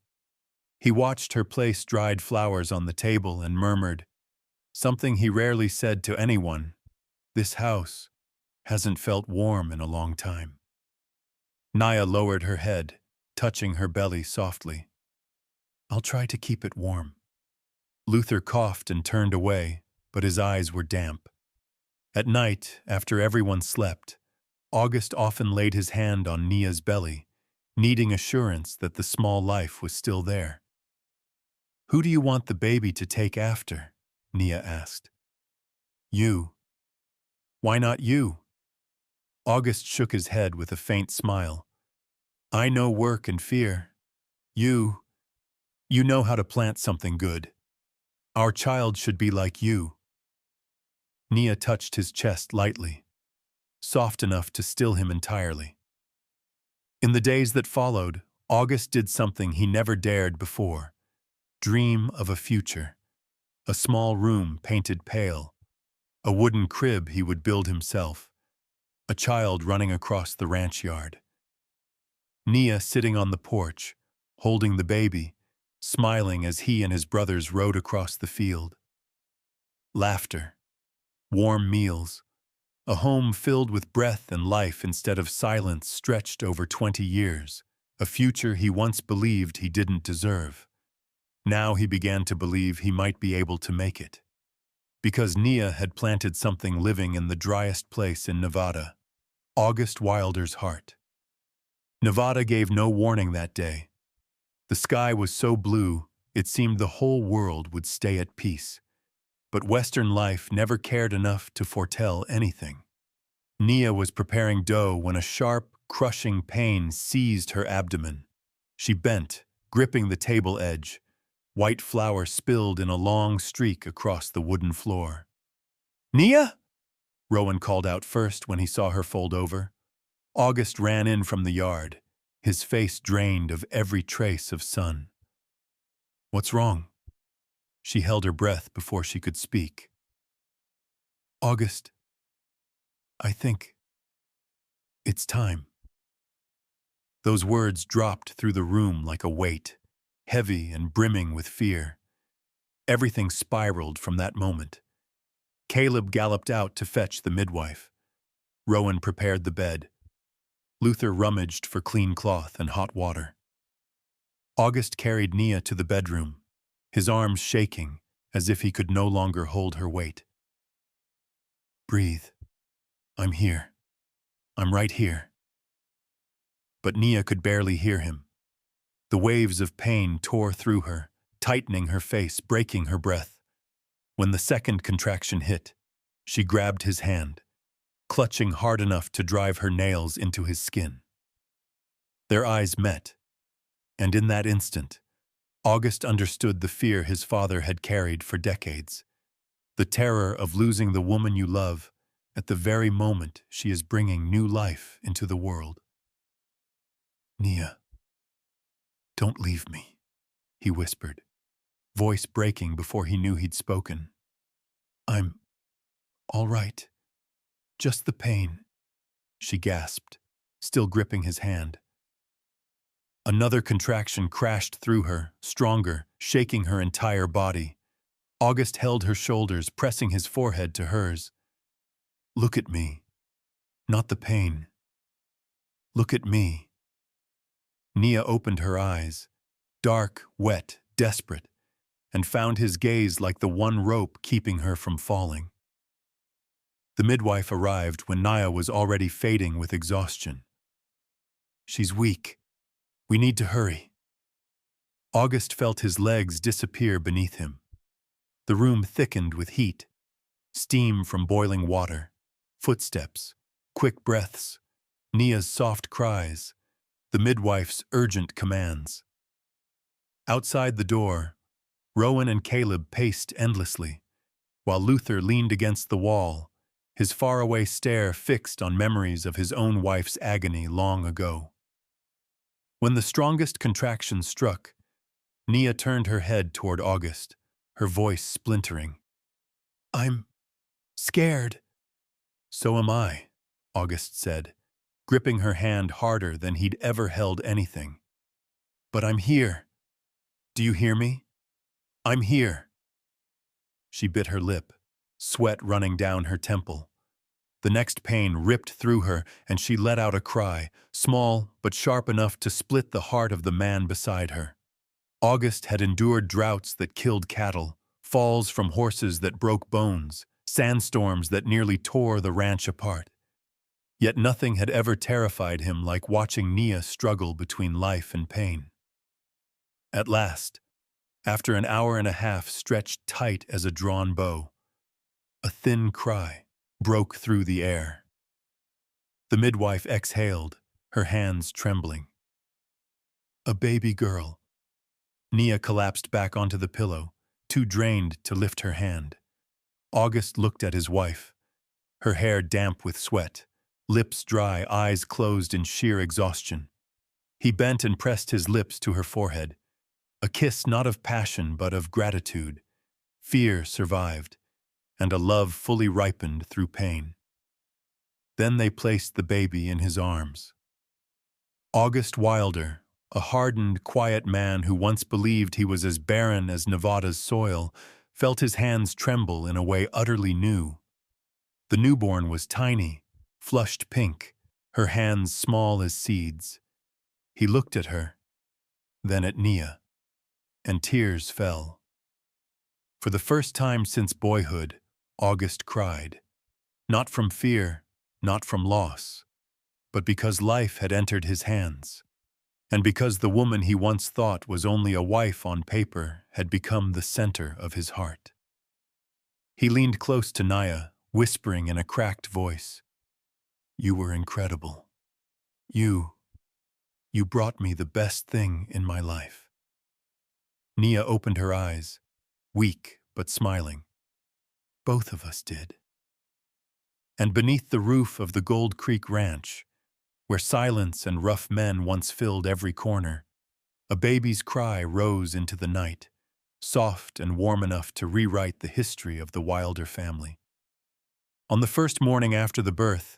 He watched her place dried flowers on the table and murmured, something he rarely said to anyone, "This house hasn't felt warm in a long time." Nia lowered her head, touching her belly softly. "I'll try to keep it warm." Luther coughed and turned away, but his eyes were damp. At night, after everyone slept, August often laid his hand on Nia's belly, needing assurance that the small life was still there. "Who do you want the baby to take after?" Nia asked. "You." "Why not you?" August shook his head with a faint smile. "I know work and fear. You know how to plant something good. Our child should be like you." Nia touched his chest lightly, soft enough to still him entirely. In the days that followed, August did something he never dared before. Dream of a future. A small room painted pale. A wooden crib he would build himself. A child running across the ranch yard. Nia sitting on the porch, holding the baby, smiling as he and his brothers rode across the field. Laughter. Warm meals. A home filled with breath and life instead of silence stretched over 20 years. A future he once believed he didn't deserve. Now he began to believe he might be able to make it. Because Nia had planted something living in the driest place in Nevada. August Wilder's heart. Nevada gave no warning that day. The sky was so blue, it seemed the whole world would stay at peace. But Western life never cared enough to foretell anything. Nia was preparing dough when a sharp, crushing pain seized her abdomen. She bent, gripping the table edge. White flour spilled in a long streak across the wooden floor. "Nia?" Rowan called out first when he saw her fold over. August ran in from the yard, his face drained of every trace of sun. "What's wrong?" She held her breath before she could speak. "August, I think it's time." Those words dropped through the room like a weight, heavy and brimming with fear. Everything spiraled from that moment. Caleb galloped out to fetch the midwife. Rowan prepared the bed. Luther rummaged for clean cloth and hot water. August carried Nia to the bedroom, his arms shaking as if he could no longer hold her weight. "Breathe. I'm here. I'm right here." But Nia could barely hear him. The waves of pain tore through her, tightening her face, breaking her breath. When the second contraction hit, she grabbed his hand, clutching hard enough to drive her nails into his skin. Their eyes met, and in that instant, August understood the fear his father had carried for decades. The terror of losing the woman you love at the very moment she is bringing new life into the world. "Nia, don't leave me," he whispered, voice breaking before he knew he'd spoken. "I'm all right. Just the pain," she gasped, still gripping his hand. Another contraction crashed through her, stronger, shaking her entire body. August held her shoulders, pressing his forehead to hers. "Look at me. Not the pain. Look at me." Nia opened her eyes, dark, wet, desperate, and found his gaze like the one rope keeping her from falling. The midwife arrived when Nia was already fading with exhaustion. "She's weak. We need to hurry." August felt his legs disappear beneath him. The room thickened with heat, steam from boiling water, footsteps, quick breaths, Nia's soft cries, the midwife's urgent commands. Outside the door, Rowan and Caleb paced endlessly, while Luther leaned against the wall, his faraway stare fixed on memories of his own wife's agony long ago. When the strongest contraction struck, Nia turned her head toward August, her voice splintering. "I'm scared." "So am I," August said, gripping her hand harder than he'd ever held anything. "But I'm here. Do you hear me? I'm here." She bit her lip, sweat running down her temple. The next pain ripped through her, and she let out a cry, small but sharp enough to split the heart of the man beside her. August had endured droughts that killed cattle, falls from horses that broke bones, sandstorms that nearly tore the ranch apart. Yet nothing had ever terrified him like watching Nia struggle between life and pain. At last, after an hour and a half stretched tight as a drawn bow, a thin cry broke through the air. The midwife exhaled, her hands trembling. A baby girl. Nia collapsed back onto the pillow, too drained to lift her hand. August looked at his wife, her hair damp with sweat, lips dry, eyes closed in sheer exhaustion. He bent and pressed his lips to her forehead, a kiss not of passion but of gratitude. Fear survived, and a love fully ripened through pain. Then they placed the baby in his arms. August Wilder, a hardened, quiet man who once believed he was as barren as Nevada's soil, felt his hands tremble in a way utterly new. The newborn was tiny, flushed pink, her hands small as seeds. He looked at her, then at Nia, and tears fell. For the first time since boyhood, August cried, not from fear, not from loss, but because life had entered his hands, and because the woman he once thought was only a wife on paper had become the center of his heart. He leaned close to Nia, whispering in a cracked voice, "You were incredible. You brought me the best thing in my life." Nia opened her eyes, weak but smiling. "Both of us did." And beneath the roof of the Gold Creek Ranch, where silence and rough men once filled every corner, a baby's cry rose into the night, soft and warm enough to rewrite the history of the Wilder family. On the first morning after the birth,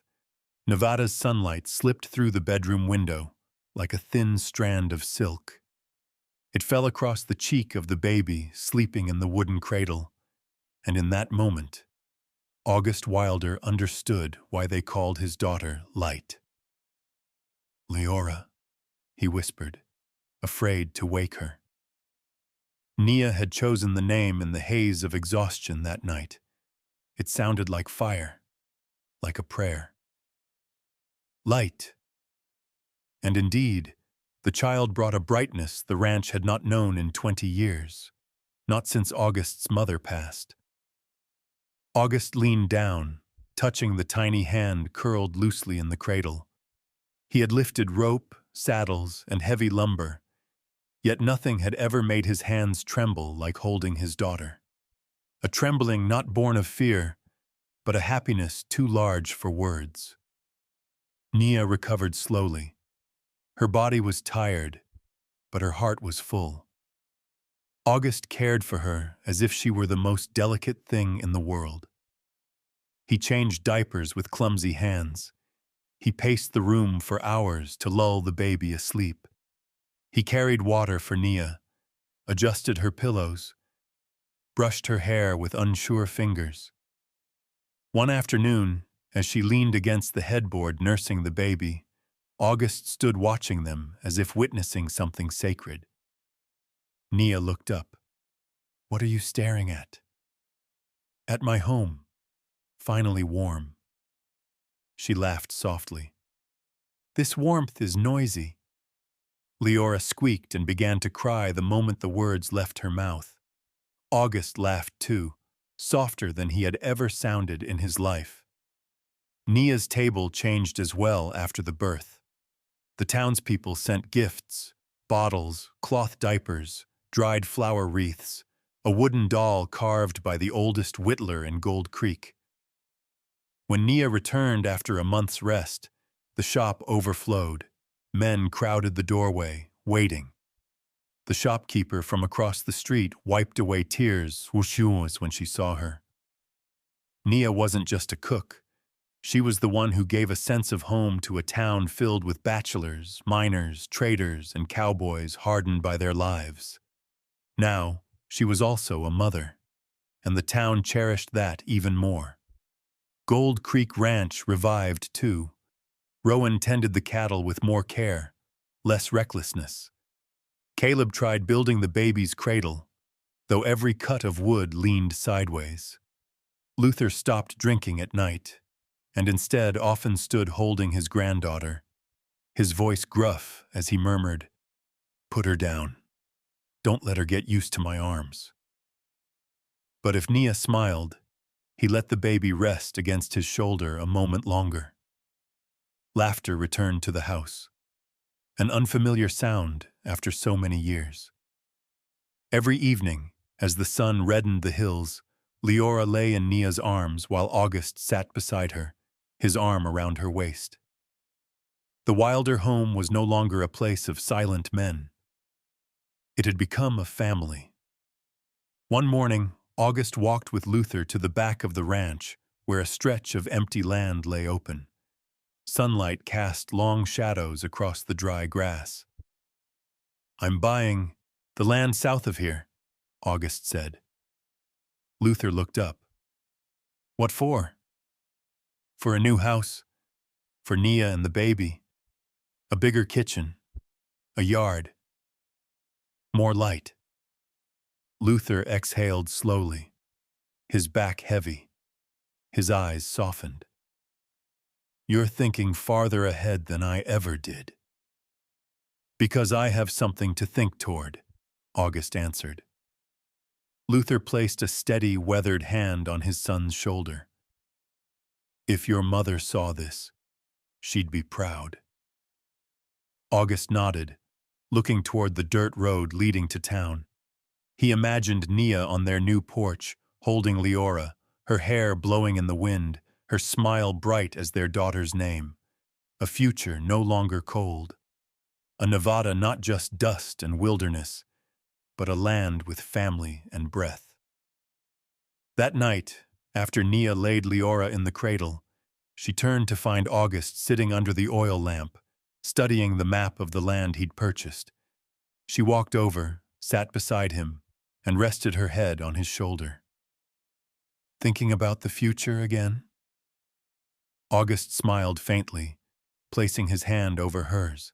Nevada's sunlight slipped through the bedroom window like a thin strand of silk. It fell across the cheek of the baby sleeping in the wooden cradle, and in that moment, August Wilder understood why they called his daughter Light. "Leora," he whispered, afraid to wake her. Nia had chosen the name in the haze of exhaustion that night. It sounded like fire, like a prayer. Light. And indeed, the child brought a brightness the ranch had not known in 20 years, not since August's mother passed. August leaned down, touching the tiny hand curled loosely in the cradle. He had lifted rope, saddles, and heavy lumber, yet nothing had ever made his hands tremble like holding his daughter. A trembling not born of fear, but a happiness too large for words. Nia recovered slowly. Her body was tired, but her heart was full. August cared for her as if she were the most delicate thing in the world. He changed diapers with clumsy hands. He paced the room for hours to lull the baby asleep. He carried water for Nia, adjusted her pillows, brushed her hair with unsure fingers. One afternoon, as she leaned against the headboard nursing the baby, August stood watching them as if witnessing something sacred. Nia looked up. "What are you staring at?" "At my home, finally warm." She laughed softly. "This warmth is noisy." Leora squeaked and began to cry the moment the words left her mouth. August laughed too, softer than he had ever sounded in his life. Nia's table changed as well after the birth. The townspeople sent gifts, bottles, cloth diapers, dried flower wreaths, a wooden doll carved by the oldest whittler in Gold Creek. When Nia returned after a month's rest, the shop overflowed. Men crowded the doorway, waiting. The shopkeeper from across the street wiped away tears when she saw her. Nia wasn't just a cook. She was the one who gave a sense of home to a town filled with bachelors, miners, traders, and cowboys hardened by their lives. Now, she was also a mother, and the town cherished that even more. Gold Creek Ranch revived, too. Rowan tended the cattle with more care, less recklessness. Caleb tried building the baby's cradle, though every cut of wood leaned sideways. Luther stopped drinking at night, and instead often stood holding his granddaughter, his voice gruff as he murmured, "Put her down. Don't let her get used to my arms." But if Nia smiled, he let the baby rest against his shoulder a moment longer. Laughter returned to the house, an unfamiliar sound after so many years. Every evening, as the sun reddened the hills, Leora lay in Nia's arms while August sat beside her, his arm around her waist. The Wilder home was no longer a place of silent men. It had become a family. One morning, August walked with Luther to the back of the ranch, where a stretch of empty land lay open. Sunlight cast long shadows across the dry grass. "I'm buying the land south of here," August said. Luther looked up. "What for?" "For a new house. For Nia and the baby. A bigger kitchen. A yard. More light." Luther exhaled slowly, his back heavy, his eyes softened. "You're thinking farther ahead than I ever did." "Because I have something to think toward," August answered. Luther placed a steady, weathered hand on his son's shoulder. "If your mother saw this, she'd be proud." August nodded, looking toward the dirt road leading to town. He imagined Nia on their new porch, holding Leora, her hair blowing in the wind, her smile bright as their daughter's name. A future no longer cold. A Nevada not just dust and wilderness, but a land with family and breath. That night, after Nia laid Leora in the cradle, she turned to find August sitting under the oil lamp, studying the map of the land he'd purchased. She walked over, sat beside him, and rested her head on his shoulder. "Thinking about the future again?" August smiled faintly, placing his hand over hers.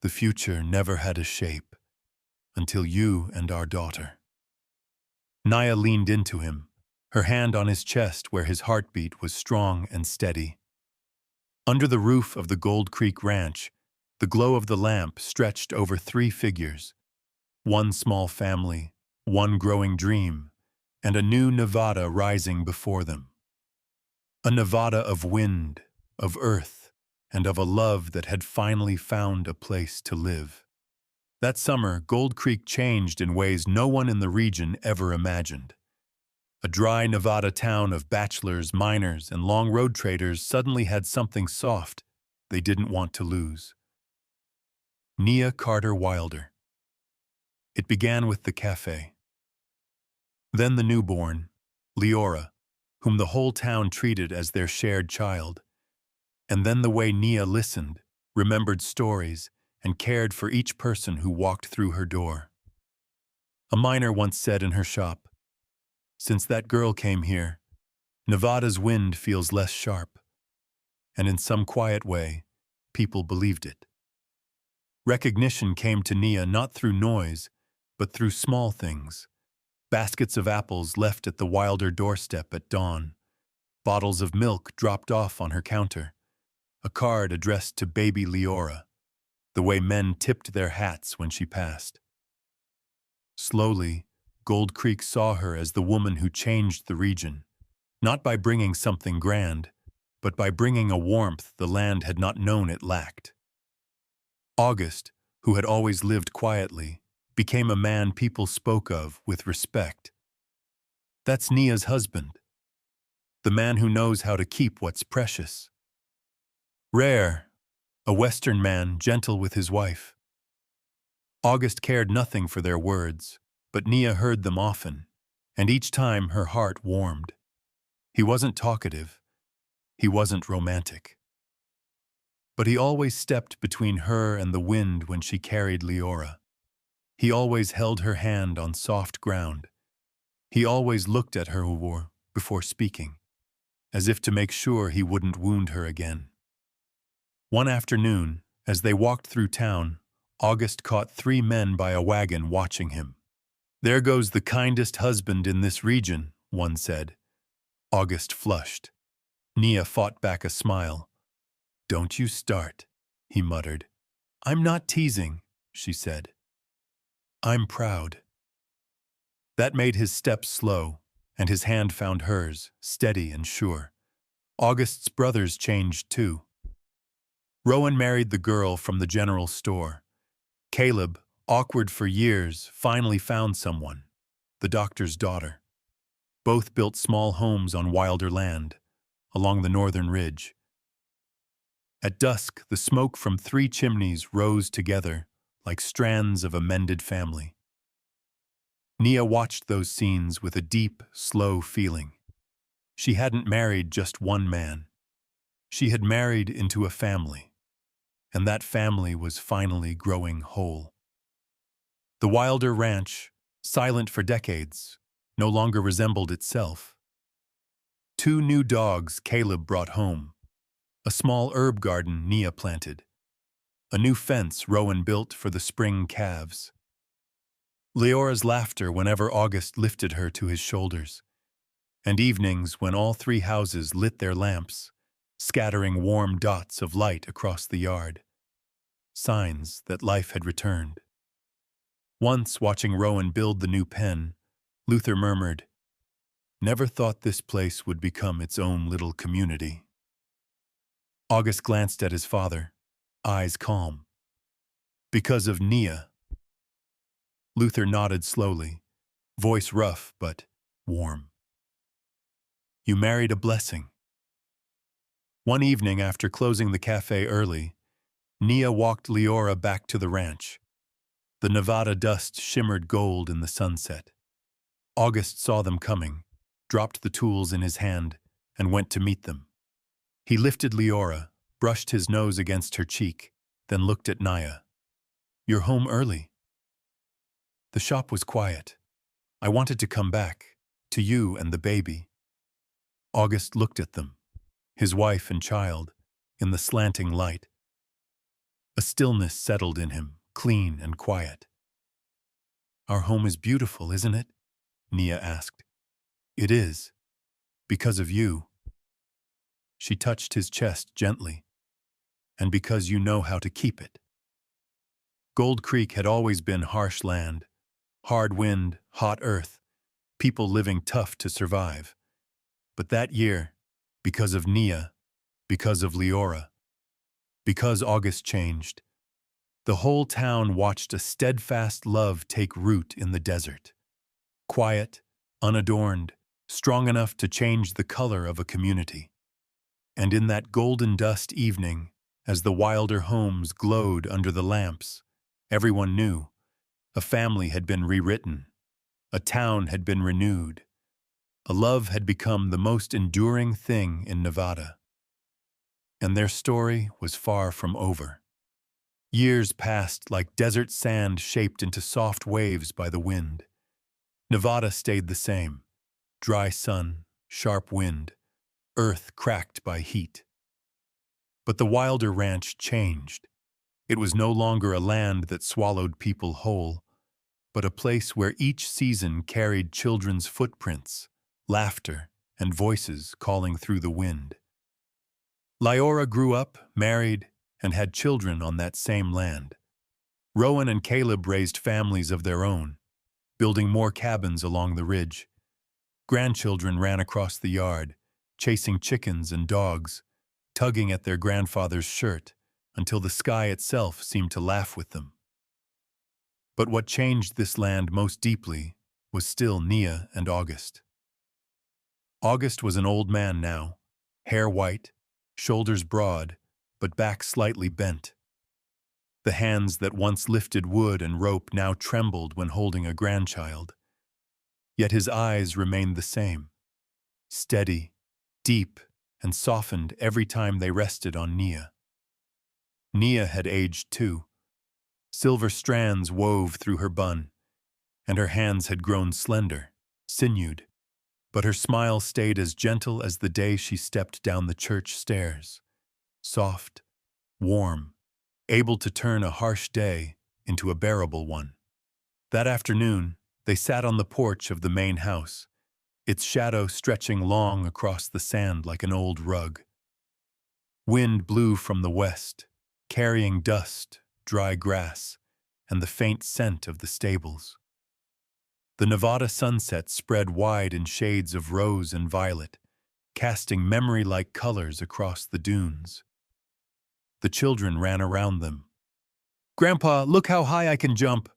"The future never had a shape until you and our daughter." Nia leaned into him, her hand on his chest where his heartbeat was strong and steady. Under the roof of the Gold Creek Ranch, the glow of the lamp stretched over 3 figures. One small family, one growing dream, and a new Nevada rising before them. A Nevada of wind, of earth, and of a love that had finally found a place to live. That summer, Gold Creek changed in ways no one in the region ever imagined. A dry Nevada town of bachelors, miners, and long road traders suddenly had something soft they didn't want to lose. Nia Carter Wilder. It began with the cafe. Then the newborn, Leora, whom the whole town treated as their shared child. And then the way Nia listened, remembered stories, and cared for each person who walked through her door. A miner once said in her shop, "Since that girl came here, Nevada's wind feels less sharp." And in some quiet way, people believed it. Recognition came to Nia not through noise, but through small things. Baskets of apples left at the Wilder doorstep at dawn. Bottles of milk dropped off on her counter. A card addressed to baby Leora. The way men tipped their hats when she passed. Slowly, Gold Creek saw her as the woman who changed the region, not by bringing something grand, but by bringing a warmth the land had not known it lacked. August, who had always lived quietly, became a man people spoke of with respect. That's Nia's husband, the man who knows how to keep what's precious. Rare, a Western man gentle with his wife. August cared nothing for their words, but Nia heard them often, and each time her heart warmed. He wasn't talkative. He wasn't romantic. But he always stepped between her and the wind when she carried Leora. He always held her hand on soft ground. He always looked at her before speaking, as if to make sure he wouldn't wound her again. One afternoon, as they walked through town, August caught 3 men by a wagon watching him. "There goes the kindest husband in this region," one said. August flushed. Nia fought back a smile. "Don't you start," he muttered. "I'm not teasing," she said. "I'm proud." That made his steps slow, and his hand found hers, steady and sure. August's brothers changed too. Rowan married the girl from the general store. Caleb, awkward for years, finally found someone, the doctor's daughter. Both built small homes on wilder land, along the northern ridge. At dusk, the smoke from 3 chimneys rose together like strands of a mended family. Nia watched those scenes with a deep, slow feeling. She hadn't married just one man. She had married into a family, and that family was finally growing whole. The Wilder Ranch, silent for decades, no longer resembled itself. 2 new dogs Caleb brought home, a small herb garden Nia planted, a new fence Rowan built for the spring calves. Leora's laughter whenever August lifted her to his shoulders, and evenings when all 3 houses lit their lamps, scattering warm dots of light across the yard, signs that life had returned. Once, watching Rowan build the new pen, Luther murmured, "Never thought this place would become its own little community." August glanced at his father, eyes calm. "Because of Nia." Luther nodded slowly, voice rough but warm. "You married a blessing." One evening after closing the cafe early, Nia walked Leora back to the ranch. The Nevada dust shimmered gold in the sunset. August saw them coming, dropped the tools in his hand, and went to meet them. He lifted Leora, brushed his nose against her cheek, then looked at Nia. "You're home early." "The shop was quiet. I wanted to come back, to you and the baby." August looked at them, his wife and child, in the slanting light. A stillness settled in him, clean and quiet. "Our home is beautiful, isn't it?" Nia asked. "It is. Because of you." She touched his chest gently. "And because you know how to keep it." Gold Creek had always been harsh land, hard wind, hot earth, people living tough to survive. But that year, because of Nia, because of Leora, because August changed, the whole town watched a steadfast love take root in the desert. Quiet, unadorned, strong enough to change the color of a community. And in that golden dust evening, as the Wilder homes glowed under the lamps, everyone knew a family had been rewritten, a town had been renewed, a love had become the most enduring thing in Nevada. And their story was far from over. Years passed like desert sand shaped into soft waves by the wind. Nevada stayed the same: dry sun, sharp wind, earth cracked by heat. But the Wilder Ranch changed. It was no longer a land that swallowed people whole, but a place where each season carried children's footprints, laughter, and voices calling through the wind. Leora grew up, married, and had children on that same land. Rowan and Caleb raised families of their own, building more cabins along the ridge. Grandchildren ran across the yard, chasing chickens and dogs, tugging at their grandfather's shirt until the sky itself seemed to laugh with them. But what changed this land most deeply was still Nia and August. August was an old man now, hair white, shoulders broad, but back slightly bent. The hands that once lifted wood and rope now trembled when holding a grandchild. Yet his eyes remained the same, steady, deep, and softened every time they rested on Nia. Nia had aged too. Silver strands wove through her bun, and her hands had grown slender, sinewed, but her smile stayed as gentle as the day she stepped down the church stairs, soft, warm, able to turn a harsh day into a bearable one. That afternoon, they sat on the porch of the main house, its shadow stretching long across the sand like an old rug. Wind blew from the west, carrying dust, dry grass, and the faint scent of the stables. The Nevada sunset spread wide in shades of rose and violet, casting memory-like colors across the dunes. The children ran around them. "Grandpa, look how high I can jump!"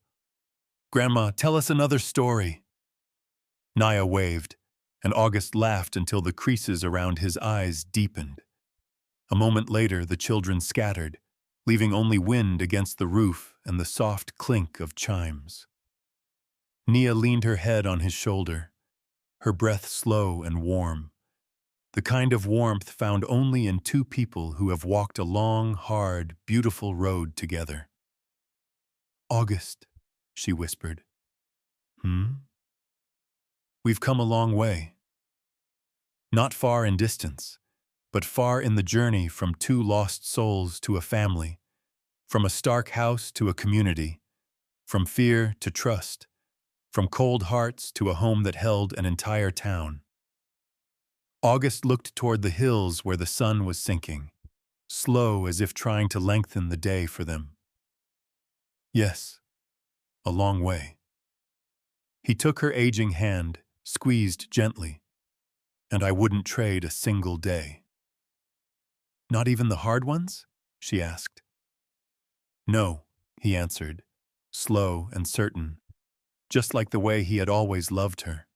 "Grandma, tell us another story." Nia waved, and August laughed until the creases around his eyes deepened. A moment later, the children scattered, leaving only wind against the roof and the soft clink of chimes. Nia leaned her head on his shoulder, her breath slow and warm, the kind of warmth found only in two people who have walked a long, hard, beautiful road together. "August," she whispered. "Hmm?" "We've come a long way. Not far in distance, but far in the journey from two lost souls to a family, from a stark house to a community, from fear to trust, from cold hearts to a home that held an entire town." August looked toward the hills where the sun was sinking, slow as if trying to lengthen the day for them. "Yes, a long way." He took her aging hand, squeezed gently, "And I wouldn't trade a single day." "Not even the hard ones?" she asked. "No," he answered, slow and certain, just like the way he had always loved her.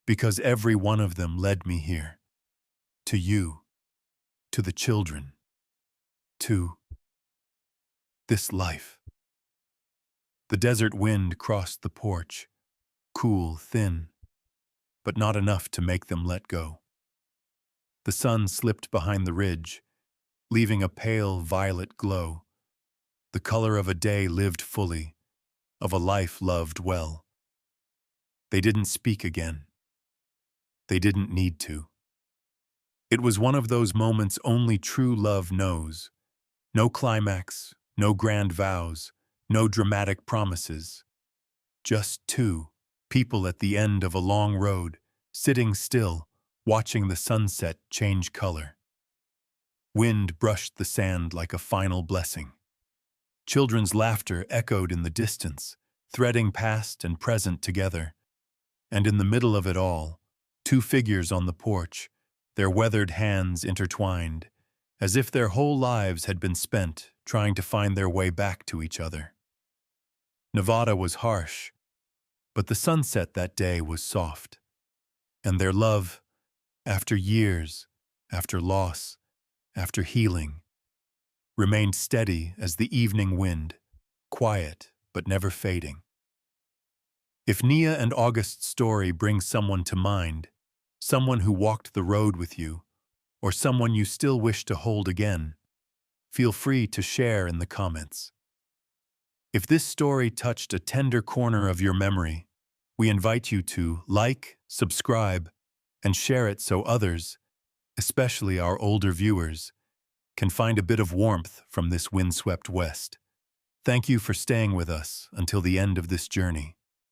"Because every one of them led me here. To you. To the children. To this life." The desert wind crossed the porch, cool, thin, but not enough to make them let go. The sun slipped behind the ridge, leaving a pale violet glow, the color of a day lived fully, of a life loved well. They didn't speak again. They didn't need to. It was one of those moments only true love knows. No climax, no grand vows, no dramatic promises. Just two people at the end of a long road, sitting still, watching the sunset change color. Wind brushed the sand like a final blessing. Children's laughter echoed in the distance, threading past and present together. And in the middle of it all, two figures on the porch, their weathered hands intertwined, as if their whole lives had been spent trying to find their way back to each other. Nevada was harsh, but the sunset that day was soft. And their love, after years, after loss, after healing, remained steady as the evening wind, quiet but never fading. If Nia and August's story brings someone to mind, someone who walked the road with you, or someone you still wish to hold again, feel free to share in the comments. If this story touched a tender corner of your memory, we invite you to like, subscribe, and share it so others, especially our older viewers, can find a bit of warmth from this windswept west. Thank you for staying with us until the end of this journey.